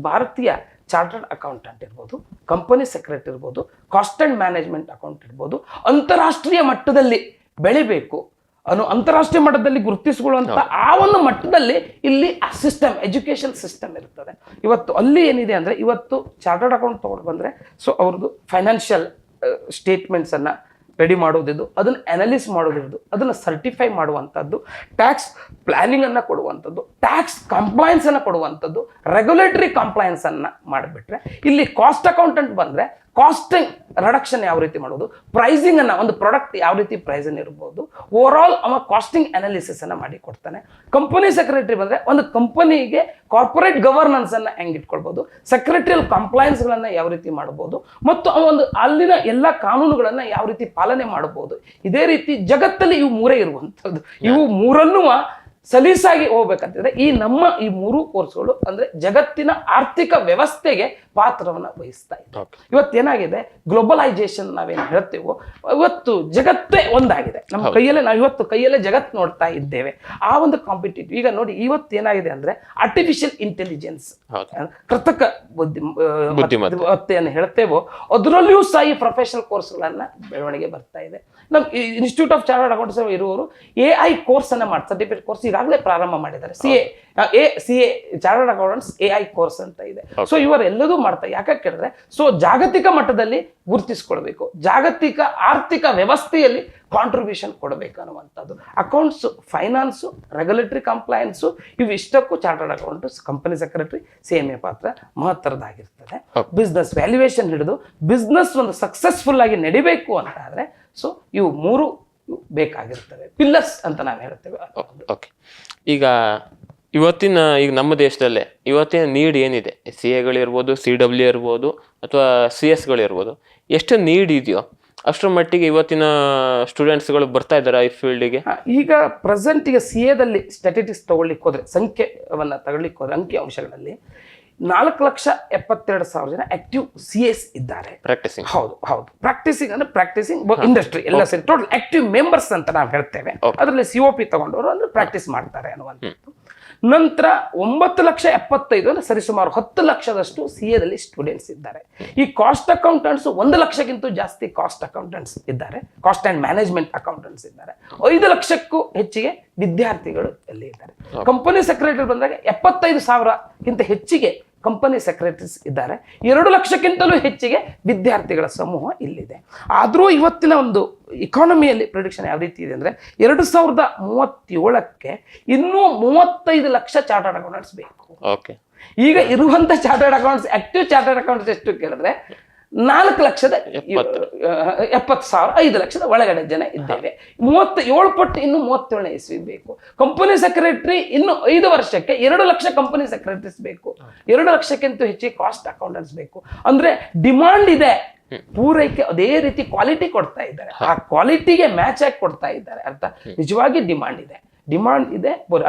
ಭಾರತೀಯ ಚಾರ್ಟರ್ಡ್ ಅಕೌಂಟೆಂಟ್ ಇರ್ಬೋದು, ಕಂಪನಿ ಸೆಕ್ರೆಟರಿ ಇರ್ಬೋದು, ಕಾಸ್ಟ್ ಆ್ಯಂಡ್ ಮ್ಯಾನೇಜ್ಮೆಂಟ್ ಅಕೌಂಟ್ ಇರ್ಬೋದು, ಅಂತಾರಾಷ್ಟ್ರೀಯ ಮಟ್ಟದಲ್ಲಿ ಬೆಳಿಬೇಕು ಅನ್ನೋ ಅಂತಾರಾಷ್ಟ್ರೀಯ ಮಟ್ಟದಲ್ಲಿ ಗುರುತಿಸಿಕೊಳ್ಳುವಂಥ ಆ ಒಂದು ಮಟ್ಟದಲ್ಲಿ ಇಲ್ಲಿ ಸಿಸ್ಟಮ್ ಎಜುಕೇಷನ್ ಸಿಸ್ಟಮ್ ಇರ್ತದೆ. ಇವತ್ತು ಅಲ್ಲಿ ಏನಿದೆ ಅಂದರೆ ಇವತ್ತು ಚಾರ್ಟರ್ಡ್ ಅಕೌಂಟ್ ತೊಗೊಂಡು ಬಂದರೆ ಸೊ ಅವ್ರದ್ದು ಫೈನಾನ್ಷಿಯಲ್ ಸ್ಟೇಟ್ಮೆಂಟ್ಸನ್ನು ರೆಡಿ ಮಾಡೋದಿದ್ದು, ಅದನ್ನು ಅನಲಿಸ್ ಮಾಡೋದಿದ್ದು, ಅದನ್ನು ಸರ್ಟಿಫೈ ಮಾಡುವಂಥದ್ದು, ಟ್ಯಾಕ್ಸ್ ಪ್ಲ್ಯಾನಿಂಗನ್ನು ಕೊಡುವಂಥದ್ದು, ಟ್ಯಾಕ್ಸ್ ಕಂಪ್ಲೈನ್ಸನ್ನು ಕೊಡುವಂಥದ್ದು, ರೆಗ್ಯುಲೇಟರಿ ಕಂಪ್ಲೈನ್ಸನ್ನು ಮಾಡಿಬಿಟ್ರೆ ಇಲ್ಲಿ ಕಾಸ್ಟ್ ಅಕೌಂಟೆಂಟ್ ಬಂದರೆ ಕಾಸ್ಟಿಂಗ್ ರಿಡಕ್ಷನ್ ಯಾವ ರೀತಿ ಮಾಡೋದು, ಪ್ರೈಸಿಂಗನ್ನು ಒಂದು ಪ್ರಾಡಕ್ಟ್ ಯಾವ ರೀತಿ ಪ್ರೈಸನ್ನು ಇರ್ಬೋದು, ಓವರ್ ಆಲ್ ಅವ ಕಾಸ್ಟಿಂಗ್ ಅನಾಲಿಸಿಸನ್ನು ಮಾಡಿ ಕೊಡ್ತಾನೆ. ಕಂಪನಿ ಸೆಕ್ರೆಟರಿ ಬಂದರೆ ಒಂದು ಕಂಪನಿಗೆ ಕಾರ್ಪೊರೇಟ್ ಗವರ್ನೆನ್ಸನ್ನು ಹೆಂಗೆ ಇಟ್ಕೊಳ್ಬೋದು, ಸೆಕ್ರೆಟರಿಯಲ್ ಕಂಪ್ಲೈನ್ಸ್ಗಳನ್ನು ಯಾವ ರೀತಿ ಮಾಡ್ಬೋದು, ಮತ್ತು ಒಂದು ಅಲ್ಲಿನ ಎಲ್ಲ ಕಾನೂನುಗಳನ್ನು ಯಾವ ರೀತಿ ಪಾಲನೆ ಮಾಡ್ಬೋದು. ಇದೇ ರೀತಿ ಜಗತ್ತಲ್ಲಿ ಇವು 3 ಇರುವಂಥದ್ದು. ಇವು 3 ಸಲೀಸಾಗಿ ಹೋಗ್ಬೇಕಂತಿದ್ರೆ ಈ 3 ಕೋರ್ಸ್ಗಳು ಅಂದ್ರೆ ಜಗತ್ತಿನ ಆರ್ಥಿಕ ವ್ಯವಸ್ಥೆಗೆ ಪಾತ್ರವನ್ನು ವಹಿಸ್ತಾ ಇದೆ. ಇವತ್ತೇನಾಗಿದೆ, ಗ್ಲೋಬಲೈಸೇಷನ್ ನಾವೇನು ಹೇಳ್ತೇವೋ ಇವತ್ತು ಜಗತ್ತೇ ಒಂದಾಗಿದೆ. ನಮ್ಮ ಕೈಯಲ್ಲೇ ನಾವು ಇವತ್ತು ಕೈಯಲ್ಲೇ ಜಗತ್ತು ನೋಡ್ತಾ ಇದ್ದೇವೆ. ಆ ಒಂದು ಕಾಂಪಿಟೇಟಿವ್ ಈಗ ನೋಡಿ ಇವತ್ತೇನಾಗಿದೆ ಅಂದ್ರೆ ಆರ್ಟಿಫಿಷಿಯಲ್ ಇಂಟೆಲಿಜೆನ್ಸ್, ಕೃತಕ ಬುದ್ಧಿಮತ್ತೆಯನ್ನು ಹೇಳ್ತೇವೋ ಅದರಲ್ಲಿಯೂ ಸಹ ಈ ಪ್ರೊಫೆಷನಲ್ ಕೋರ್ಸ್ಗಳನ್ನ ಬೆಳವಣಿಗೆ ಬರ್ತಾ ಇದೆ. ನಮ್ಮ ಇನ್ಸ್ಟಿಟ್ಯೂಟ್ ಆಫ್ ಚಾರ್ಟರ್ಡ್ ಅಕೌಂಟ್ಸ್ ಇರುವವರು AI ಕೋರ್ಸ್ ಅನ್ನ ಮಾಡಿ ಸರ್ಟಿಫಿಕೇಟ್ ಕೋರ್ಸ್ ಈಗಾಗಲೇ ಪ್ರಾರಂಭ ಮಾಡಿದ್ದಾರೆ. CA chartered accountants AI course ಅಂತ ಇದೆ. ಸೊ ಇವರೆಲ್ಲದೂ ಮಾಡ್ತಾರೆ. ಯಾಕೆ ಕೇಳಿದ್ರೆ ಸೊ ಜಾಗತಿಕ ಮಟ್ಟದಲ್ಲಿ ಗುರುತಿಸ್ಕೊಳ್ಬೇಕು, ಜಾಗತಿಕ ಆರ್ಥಿಕ ವ್ಯವಸ್ಥೆಯಲ್ಲಿ ಕಾಂಟ್ರಿಬ್ಯೂಷನ್ ಕೊಡಬೇಕು ಅನ್ನುವಂಥದ್ದು. ಅಕೌಂಟ್ಸು, ಫೈನಾನ್ಸು, ರೆಗ್ಯುಲೇಟರಿ ಕಂಪ್ಲೈನ್ಸು ಇವಿಷ್ಟಕ್ಕೂ chartered accountants, company secretary, CMA ಪಾತ್ರ ಮಹತ್ತರದಾಗಿರ್ತದೆ. ಬಿಸ್ನೆಸ್ ವ್ಯಾಲ್ಯೂಯೇಷನ್ ಹಿಡಿದು ಬಿಸ್ನೆಸ್ ಒಂದು ಸಕ್ಸಸ್ಫುಲ್ ಆಗಿ ನಡಿಬೇಕು ಅಂತ ಆದರೆ ಸೊ ಇವು 3 ಬೇಕಾಗಿರ್ತವೆ, ಪಿಲ್ಲರ್ಸ್ ಅಂತ ನಾವು ಹೇಳ್ತೇವೆ. ಓಕೆ, ಈಗ ಈಗ ನಮ್ಮ ದೇಶದಲ್ಲೇ ಇವತ್ತಿನ ನೀಡ್ ಏನಿದೆ, CAಗಳಿರ್ಬೋದು, CW ಇರ್ಬೋದು ಅಥವಾ CS ಎಷ್ಟು ನೀಡ್ ಇದೆಯೋ ಅಷ್ಟರ ಮಟ್ಟಿಗೆ ಇವತ್ತಿನ ಸ್ಟೂಡೆಂಟ್ಸ್ಗಳು ಬರ್ತಾ ಇದ್ದಾರೆ ಈ ಫೀಲ್ಡಿಗೆ. ಈಗ ಪ್ರೆಸೆಂಟ್ ಈಗ CAದಲ್ಲಿ ಸ್ಟ್ಯಾಟಿಸ್ಟಿಕ್ಸ್ ತಗೊಳ್ಳಿಕ್ಕೆ ಹೋದ್ರೆ, ಸಂಖ್ಯೆಯನ್ನು ತಗೊಳ್ಳಿಕ್ಕೆ ಹೋದ್ರೆ ಅಂಕಿ ಅಂಶಗಳಲ್ಲಿ 4,72,000 ಜನ ಆಕ್ಟಿವ್ CAs ಇದ್ದಾರೆ. ಪ್ರಾಕ್ಟಿಸಿಂಗ್, ಹೌದು, ಪ್ರಾಕ್ಟಿಸಿಂಗ್ ಅಂದ್ರೆ ಪ್ರಾಕ್ಟಿಸಿಂಗ್ ಇಂಡಸ್ಟ್ರಿ ಎಲ್ಲ ಸೇರಿ ಟೋಟಲ್ ಆಕ್ಟಿವ್ ಮೆಂಬರ್ಸ್ ಅಂತ ನಾವು ಹೇಳ್ತೇವೆ. ಅದರಲ್ಲಿ COP ತಗೊಂಡವರು ಅಂದ್ರೆ ಪ್ರಾಕ್ಟೀಸ್ ಮಾಡ್ತಾರೆ ಅನ್ನುವಂಥದ್ದು. ನಂತರ 9,75,000 ಅಂದ್ರೆ ಸರಿಸುಮಾರು 10 ಲಕ್ಷದಷ್ಟು CAದಲ್ಲಿ ಸ್ಟೂಡೆಂಟ್ಸ್ ಇದ್ದಾರೆ. ಈ ಕಾಸ್ಟ್ ಅಕೌಂಟೆಂಟ್ಸ್ 1 ಲಕ್ಷಕ್ಕಿಂತ ಜಾಸ್ತಿ ಕಾಸ್ಟ್ ಅಕೌಂಟೆಂಟ್ಸ್ ಇದ್ದಾರೆ, ಕಾಸ್ಟ್ ಅಂಡ್ ಮ್ಯಾನೇಜ್ಮೆಂಟ್ ಅಕೌಂಟೆಂಟ್ಸ್ ಇದ್ದಾರೆ. 5 ಲಕ್ಷಕ್ಕೂ ಹೆಚ್ಚಿಗೆ ವಿದ್ಯಾರ್ಥಿಗಳು ಅಲ್ಲಿ ಇದ್ದಾರೆ. ಕಂಪನಿ ಸೆಕ್ರೆಟರಿ ಬಂದಾಗ 75,000ಕ್ಕಿಂತ ಹೆಚ್ಚಿಗೆ ಕಂಪನಿ ಸೆಕ್ರೆಟರೀಸ್ ಇದ್ದಾರೆ. 2 ಲಕ್ಷಕ್ಕಿಂತಲೂ ಹೆಚ್ಚಿಗೆ ವಿದ್ಯಾರ್ಥಿಗಳ ಸಮೂಹ ಇಲ್ಲಿದೆ. ಆದರೂ ಇವತ್ತಿನ ಒಂದು ಇಕಾನಮಿಯಲ್ಲಿ ಪ್ರಿಡಿಕ್ಷನ್ ಯಾವ ರೀತಿ ಇದೆ ಅಂದರೆ 2037ಕ್ಕೆ ಇನ್ನೂ 35 ಲಕ್ಷ ಚಾರ್ಟರ್ಡ್ ಅಕೌಂಟೆಂಟ್ಸ್ ಬೇಕು. ಓಕೆ, ಈಗ ಇರುವಂಥ chartered accounts, active chartered accounts ಎಷ್ಟು ಕೇಳಿದ್ರೆ 4,70,000 5 ಲಕ್ಷದ ಒಳಗಡೆ ಜನ ಇದ್ದೇವೆ. 37 ಪಟ್ಟು ಇನ್ನು 37ನೇ ಇಸ್ವಿ ಬೇಕು. ಕಂಪನಿ ಸೆಕ್ರೆಟರಿ ಇನ್ನು 5 ವರ್ಷಕ್ಕೆ 2 ಲಕ್ಷ ಕಂಪನಿ ಸೆಕ್ರೆಟರೀಸ್ ಬೇಕು. 2 ಲಕ್ಷಕ್ಕಿಂತ ಹೆಚ್ಚಿಗೆ ಕಾಸ್ಟ್ ಅಕೌಂಟೆಂಟ್ಸ್ ಬೇಕು. ಅಂದ್ರೆ ಡಿಮಾಂಡ್ ಇದೆ, ಪೂರೈಕೆ ಅದೇ ರೀತಿ ಕ್ವಾಲಿಟಿ ಕೊಡ್ತಾ ಇದ್ದಾರೆ, ಆ ಕ್ವಾಲಿಟಿಗೆ ಮ್ಯಾಚ್ ಆಗಿ ಕೊಡ್ತಾ ಇದ್ದಾರೆ. ಅರ್ಥ ನಿಜವಾಗಿ ಡಿಮಾಂಡ್ ಇದೆ.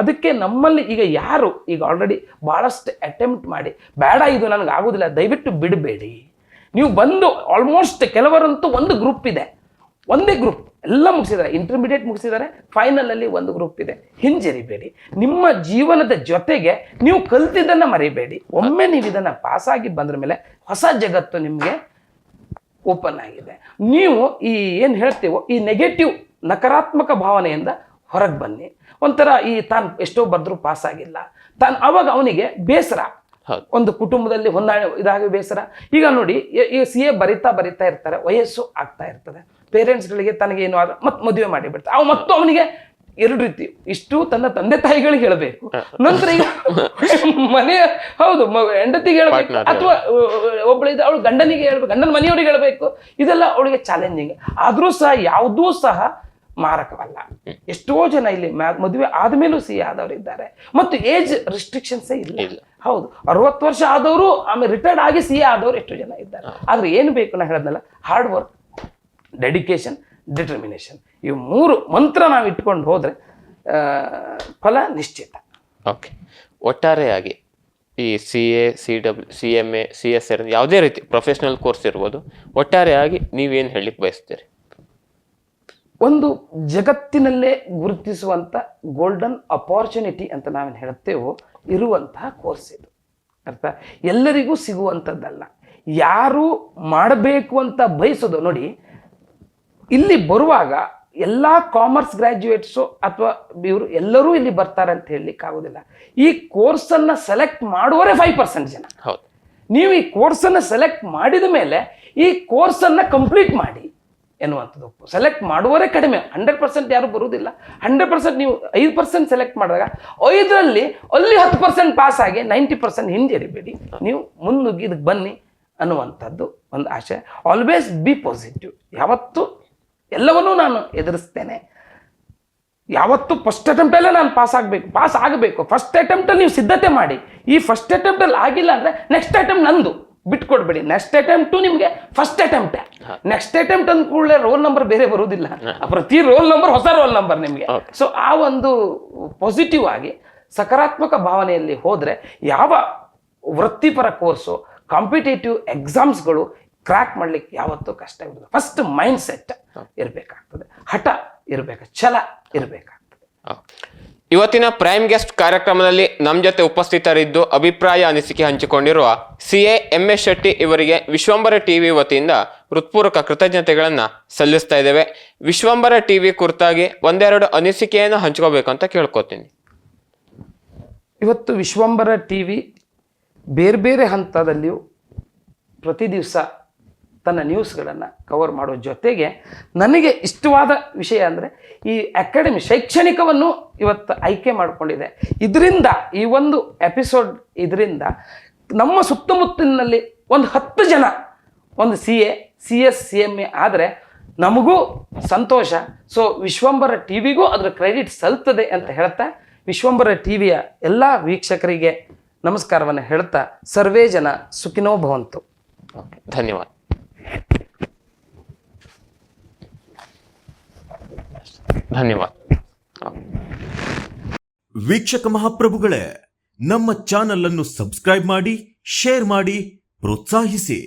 ಅದಕ್ಕೆ ನಮ್ಮಲ್ಲಿ ಈಗ ಯಾರು ಈಗ ಆಲ್ರೆಡಿ ಬಹಳಷ್ಟು ಅಟೆಂಪ್ಟ್ ಮಾಡಿ ಬೇಡ ಇದು ನನಗೆ ಆಗುದಿಲ್ಲ, ದಯವಿಟ್ಟು ಬಿಡಬೇಡಿ. ನೀವು ಬಂದು ಆಲ್ಮೋಸ್ಟ್ ಕೆಲವರಂತೂ ಒಂದು ಗ್ರೂಪ್ ಇದೆ, ಒಂದೇ ಗ್ರೂಪ್ ಎಲ್ಲ ಮುಗಿಸಿದ್ದಾರೆ, ಇಂಟರ್ಮೀಡಿಯೇಟ್ ಮುಗಿಸಿದ್ದಾರೆ, ಫೈನಲ್ ಅಲ್ಲಿ ಒಂದು ಗ್ರೂಪ್ ಇದೆ. ಹಿಂಜರಿಬೇಡಿ. ನಿಮ್ಮ ಜೀವನದ ಜೊತೆಗೆ ನೀವು ಕಲ್ತಿದ್ದನ್ನ ಮರಿಬೇಡಿ. ಒಮ್ಮೆ ನೀವು ಇದನ್ನ ಪಾಸ್ ಆಗಿ ಬಂದ್ರ ಮೇಲೆ ಹೊಸ ಜಗತ್ತು ನಿಮ್ಗೆ ಓಪನ್ ಆಗಿದೆ. ನೀವು ಈ ಏನ್ ಹೇಳ್ತೀವೋ ಈ ನೆಗೆಟಿವ್ ನಕಾರಾತ್ಮಕ ಭಾವನೆಯಿಂದ ಹೊರಗೆ ಬನ್ನಿ. ಒಂಥರ ಈ ತಾನು ಎಷ್ಟೋ ಬರೆದ್ರು ಪಾಸ್ ಆಗಿಲ್ಲ, ಅವಾಗ ಅವನಿಗೆ ಬೇಸರ, ಒಂದು ಕುಟುಂಬದಲ್ಲಿ ಹೊಂದಾಣೆ ಇದಾಗಿ ಬೇಸರ. ಈಗ ನೋಡಿ, ಈ CA ಬರಿತಾ ಇರ್ತಾರೆ, ವಯಸ್ಸು ಆಗ್ತಾ ಇರ್ತದೆ, ಪೇರೆಂಟ್ಸ್ಗಳಿಗೆ ತನಗೇನು ಆದ ಮತ್ತೆ ಮದುವೆ ಮಾಡಿಬಿಡ್ತಾರೆ. ಅವು ಮತ್ತು ಅವನಿಗೆ 2 ರೀತಿ, ಇಷ್ಟು ತನ್ನ ತಂದೆ ತಾಯಿಗಳಿಗೆ ಹೇಳಬೇಕು, ನಂತರ ಈಗ ಮನೆಯ ಹೌದು ಹೆಂಡತಿಗೆ ಹೇಳ್ಬೇಕು, ಅಥವಾ ಒಬ್ಬಳಿದ ಅವಳು ಗಂಡನಿಗೆ ಹೇಳ್ಬೇಕು, ಗಂಡನ ಮನೆಯವರಿಗೆ ಹೇಳ್ಬೇಕು. ಇದೆಲ್ಲ ಅವಳಿಗೆ ಚಾಲೆಂಜಿಂಗ್. ಆದ್ರೂ ಸಹ ಯಾವುದೂ ಸಹ ಮಾರಕವಲ್ಲ. ಎಷ್ಟೋ ಜನ ಇಲ್ಲಿ ಮದುವೆ ಆದ್ಮೇಲೂ CA ಆದವರು ಇದ್ದಾರೆ, ಮತ್ತು ಏಜ್ ರಿಸ್ಟ್ರಿಕ್ಷನ್ಸ್ ಇಲ್ಲ. ಹೌದು, 60 ವರ್ಷ ಆದವರು ಆಮೇಲೆ ರಿಟೈರ್ಡ್ ಆಗಿ CA ಆದವರು ಎಷ್ಟೋ ಜನ ಇದ್ದಾರೆ. ಆದ್ರೆ ಏನು ಬೇಕು ನಾ ಹೇಳದ್ನಲ್ಲ, ಹಾರ್ಡ್ ವರ್ಕ್, ಡೆಡಿಕೇಶನ್, ಡಿಟರ್ಮಿನೇಷನ್, ಇವು 3 ಮಂತ್ರ ನಾವು ಇಟ್ಕೊಂಡು ಹೋದ್ರೆ ಫಲ ನಿಶ್ಚಿತ. ಓಕೆ, ಒಟ್ಟಾರೆಯಾಗಿ ಈ CA, CMA, CSR ಯಾವುದೇ ರೀತಿ ಪ್ರೊಫೆಷನಲ್ ಕೋರ್ಸ್ ಇರ್ಬೋದು, ಒಟ್ಟಾರೆಯಾಗಿ ನೀವೇನು ಹೇಳಲಿಕ್ಕೆ ಬಯಸ್ತೀರಿ? ಒಂದು ಜಗತ್ತಿನಲ್ಲೇ ಗುರುತಿಸುವಂಥ ಗೋಲ್ಡನ್ ಅಪಾರ್ಚುನಿಟಿ ಅಂತ ನಾವೇನು ಹೇಳುತ್ತೇವೋ ಇರುವಂತಹ ಕೋರ್ಸ್ ಇದು. ಅರ್ಥ ಎಲ್ಲರಿಗೂ ಸಿಗುವಂಥದ್ದಲ್ಲ, ಯಾರು ಮಾಡಬೇಕು ಅಂತ ಬಯಸೋದು. ನೋಡಿ, ಇಲ್ಲಿ ಬರುವಾಗ ಎಲ್ಲ ಕಾಮರ್ಸ್ ಗ್ರ್ಯಾಜುಯೇಟ್ಸು ಅಥವಾ ಇವರು ಎಲ್ಲರೂ ಇಲ್ಲಿ ಬರ್ತಾರೆ ಅಂತ ಹೇಳಲಿಕ್ಕೆ ಆಗೋದಿಲ್ಲ. ಈ ಕೋರ್ಸನ್ನು ಸೆಲೆಕ್ಟ್ ಮಾಡುವವರೇ 5% ಜನ. ನೀವು ಈ ಕೋರ್ಸನ್ನು ಸೆಲೆಕ್ಟ್ ಮಾಡಿದ ಮೇಲೆ ಈ ಕೋರ್ಸನ್ನು ಕಂಪ್ಲೀಟ್ ಮಾಡಿ ಎನ್ನುವಂಥದ್ದು. ಸೆಲೆಕ್ಟ್ ಮಾಡುವವರೇ ಕಡಿಮೆ, 100% ಯಾರು ಬರುವುದಿಲ್ಲ. 100% ನೀವು 5% ಸೆಲೆಕ್ಟ್ ಮಾಡಿದಾಗ 5ರಲ್ಲಿ ಅಲ್ಲಿ 10% ಪಾಸ್ ಆಗಿ 90% ಹಿಂಜರಿಬೇಡಿ, ನೀವು ಮುನ್ನುಗ್ಗಿ ಇದಕ್ಕೆ ಬನ್ನಿ ಅನ್ನುವಂಥದ್ದು ಒಂದು ಆಶೆ. Always B positive. ಯಾವತ್ತೂ ಎಲ್ಲವನ್ನೂ ನಾನು ಎದುರಿಸ್ತೇನೆ, ಯಾವತ್ತೂ ಫಸ್ಟ್ ಅಟೆಂಪ್ಟಲ್ಲೇ ನಾನು ಪಾಸ್ ಆಗಬೇಕು. ಫಸ್ಟ್ ಅಟೆಂಪ್ಟಲ್ಲಿ ನೀವು ಸಿದ್ಧತೆ ಮಾಡಿ. ಈ ಫಸ್ಟ್ ಅಟೆಂಪ್ಟಲ್ಲಿ ಆಗಿಲ್ಲ ಅಂದರೆ ನೆಕ್ಸ್ಟ್ ಅಟೆಂಪ್ಟ್ ನಂದು ಬಿಟ್ಕೊಡ್ಬೇಡಿ. ನೆಕ್ಸ್ಟ್ ಅಟೆಂಪ್ಟು ನಿಮಗೆ ಫಸ್ಟ್ ಅಟೆಂಪ್ಟ್. ನೆಕ್ಸ್ಟ್ ಅಟೆಂಪ್ಟ್ ಅಂದ ಕೂಡಲೇ ರೋಲ್ ನಂಬರ್ ಬೇರೆ ಬರುವುದಿಲ್ಲ, ಪ್ರತಿ ರೋಲ್ ನಂಬರ್ ಹೊಸ ರೋಲ್ ನಂಬರ್ ನಿಮಗೆ. ಸೊ ಆ ಒಂದು ಪಾಸಿಟಿವ್ ಆಗಿ ಸಕಾರಾತ್ಮಕ ಭಾವನೆಯಲ್ಲಿ ಹೋದರೆ ಯಾವ ವೃತ್ತಿಪರ ಕೋರ್ಸು, ಕಾಂಪಿಟೇಟಿವ್ ಎಕ್ಸಾಮ್ಸ್ಗಳು ಕ್ರ್ಯಾಕ್ ಮಾಡ್ಲಿಕ್ಕೆ ಯಾವತ್ತೂ ಕಷ್ಟ ಇರೋದು. ಫಸ್ಟ್ ಮೈಂಡ್ ಸೆಟ್ ಇರಬೇಕಾಗ್ತದೆ, ಹಠ ಇರಬೇಕು, ಛಲ ಇರಬೇಕಾಗ್ತದೆ. ಇವತ್ತಿನ ಪ್ರೈಮ್ ಗೆಸ್ಟ್ ಕಾರ್ಯಕ್ರಮದಲ್ಲಿ ನಮ್ಮ ಜೊತೆ ಉಪಸ್ಥಿತರಿದ್ದು ಅಭಿಪ್ರಾಯ ಅನಿಸಿಕೆ ಹಂಚಿಕೊಂಡಿರುವ CA MS ಶೆಟ್ಟಿ ಇವರಿಗೆ ವಿಶ್ವಂಬರ TV ವತಿಯಿಂದ ಹೃತ್ಪೂರ್ವಕ ಕೃತಜ್ಞತೆಗಳನ್ನು ಸಲ್ಲಿಸ್ತಾ ಇದ್ದೇವೆ. ವಿಶ್ವಂಬರ TV ಕುರಿತಾಗಿ ಒಂದೆರಡು ಅನಿಸಿಕೆಯನ್ನು ಹಂಚ್ಕೋಬೇಕಂತ ಕೇಳ್ಕೊತೀನಿ. ಇವತ್ತು ವಿಶ್ವಂಬರ TV ಬೇರೆ ಬೇರೆ ಹಂತದಲ್ಲಿಯೂ ಪ್ರತಿ ದಿವಸ ತನ್ನ ನ್ಯೂಸ್ಗಳನ್ನು ಕವರ್ ಮಾಡೋ ಜೊತೆಗೆ ನನಗೆ ಇಷ್ಟವಾದ ವಿಷಯ ಅಂದರೆ ಈ ಅಕಾಡೆಮಿ ಶೈಕ್ಷಣಿಕವನ್ನು ಇವತ್ತು ಆಯ್ಕೆ ಮಾಡಿಕೊಂಡಿದೆ. ಇದರಿಂದ ಈ ಒಂದು ಎಪಿಸೋಡ್ ಇದರಿಂದ ನಮ್ಮ ಸುತ್ತಮುತ್ತಲಿನಲ್ಲಿ ಒಂದು 10 ಜನ ಒಂದು CA, CS, CMA ಆದರೆ ನಮಗೂ ಸಂತೋಷ. ಸೊ ವಿಶ್ವಂಬರ TVಗೂ ಅದರ ಕ್ರೆಡಿಟ್ ಸಲ್ತದೆ ಅಂತ ಹೇಳ್ತಾ ವಿಶ್ವಂಬರ TVಯ ಎಲ್ಲ ವೀಕ್ಷಕರಿಗೆ ನಮಸ್ಕಾರವನ್ನು ಹೇಳ್ತಾ ಸರ್ವೇ ಜನ ಸುಖಿನೋ ಭವಂತು. ಧನ್ಯವಾದ. ಧನ್ಯವಾದ. ವೀಕ್ಷಕ ಮಹಾಪ್ರಭುಗಳೇ, ನಮ್ಮ ಚಾನಲ್ ಅನ್ನು ಸಬ್ಸ್ಕ್ರೈಬ್ ಮಾಡಿ, ಶೇರ್ ಮಾಡಿ, ಪ್ರೋತ್ಸಾಹಿಸಿ.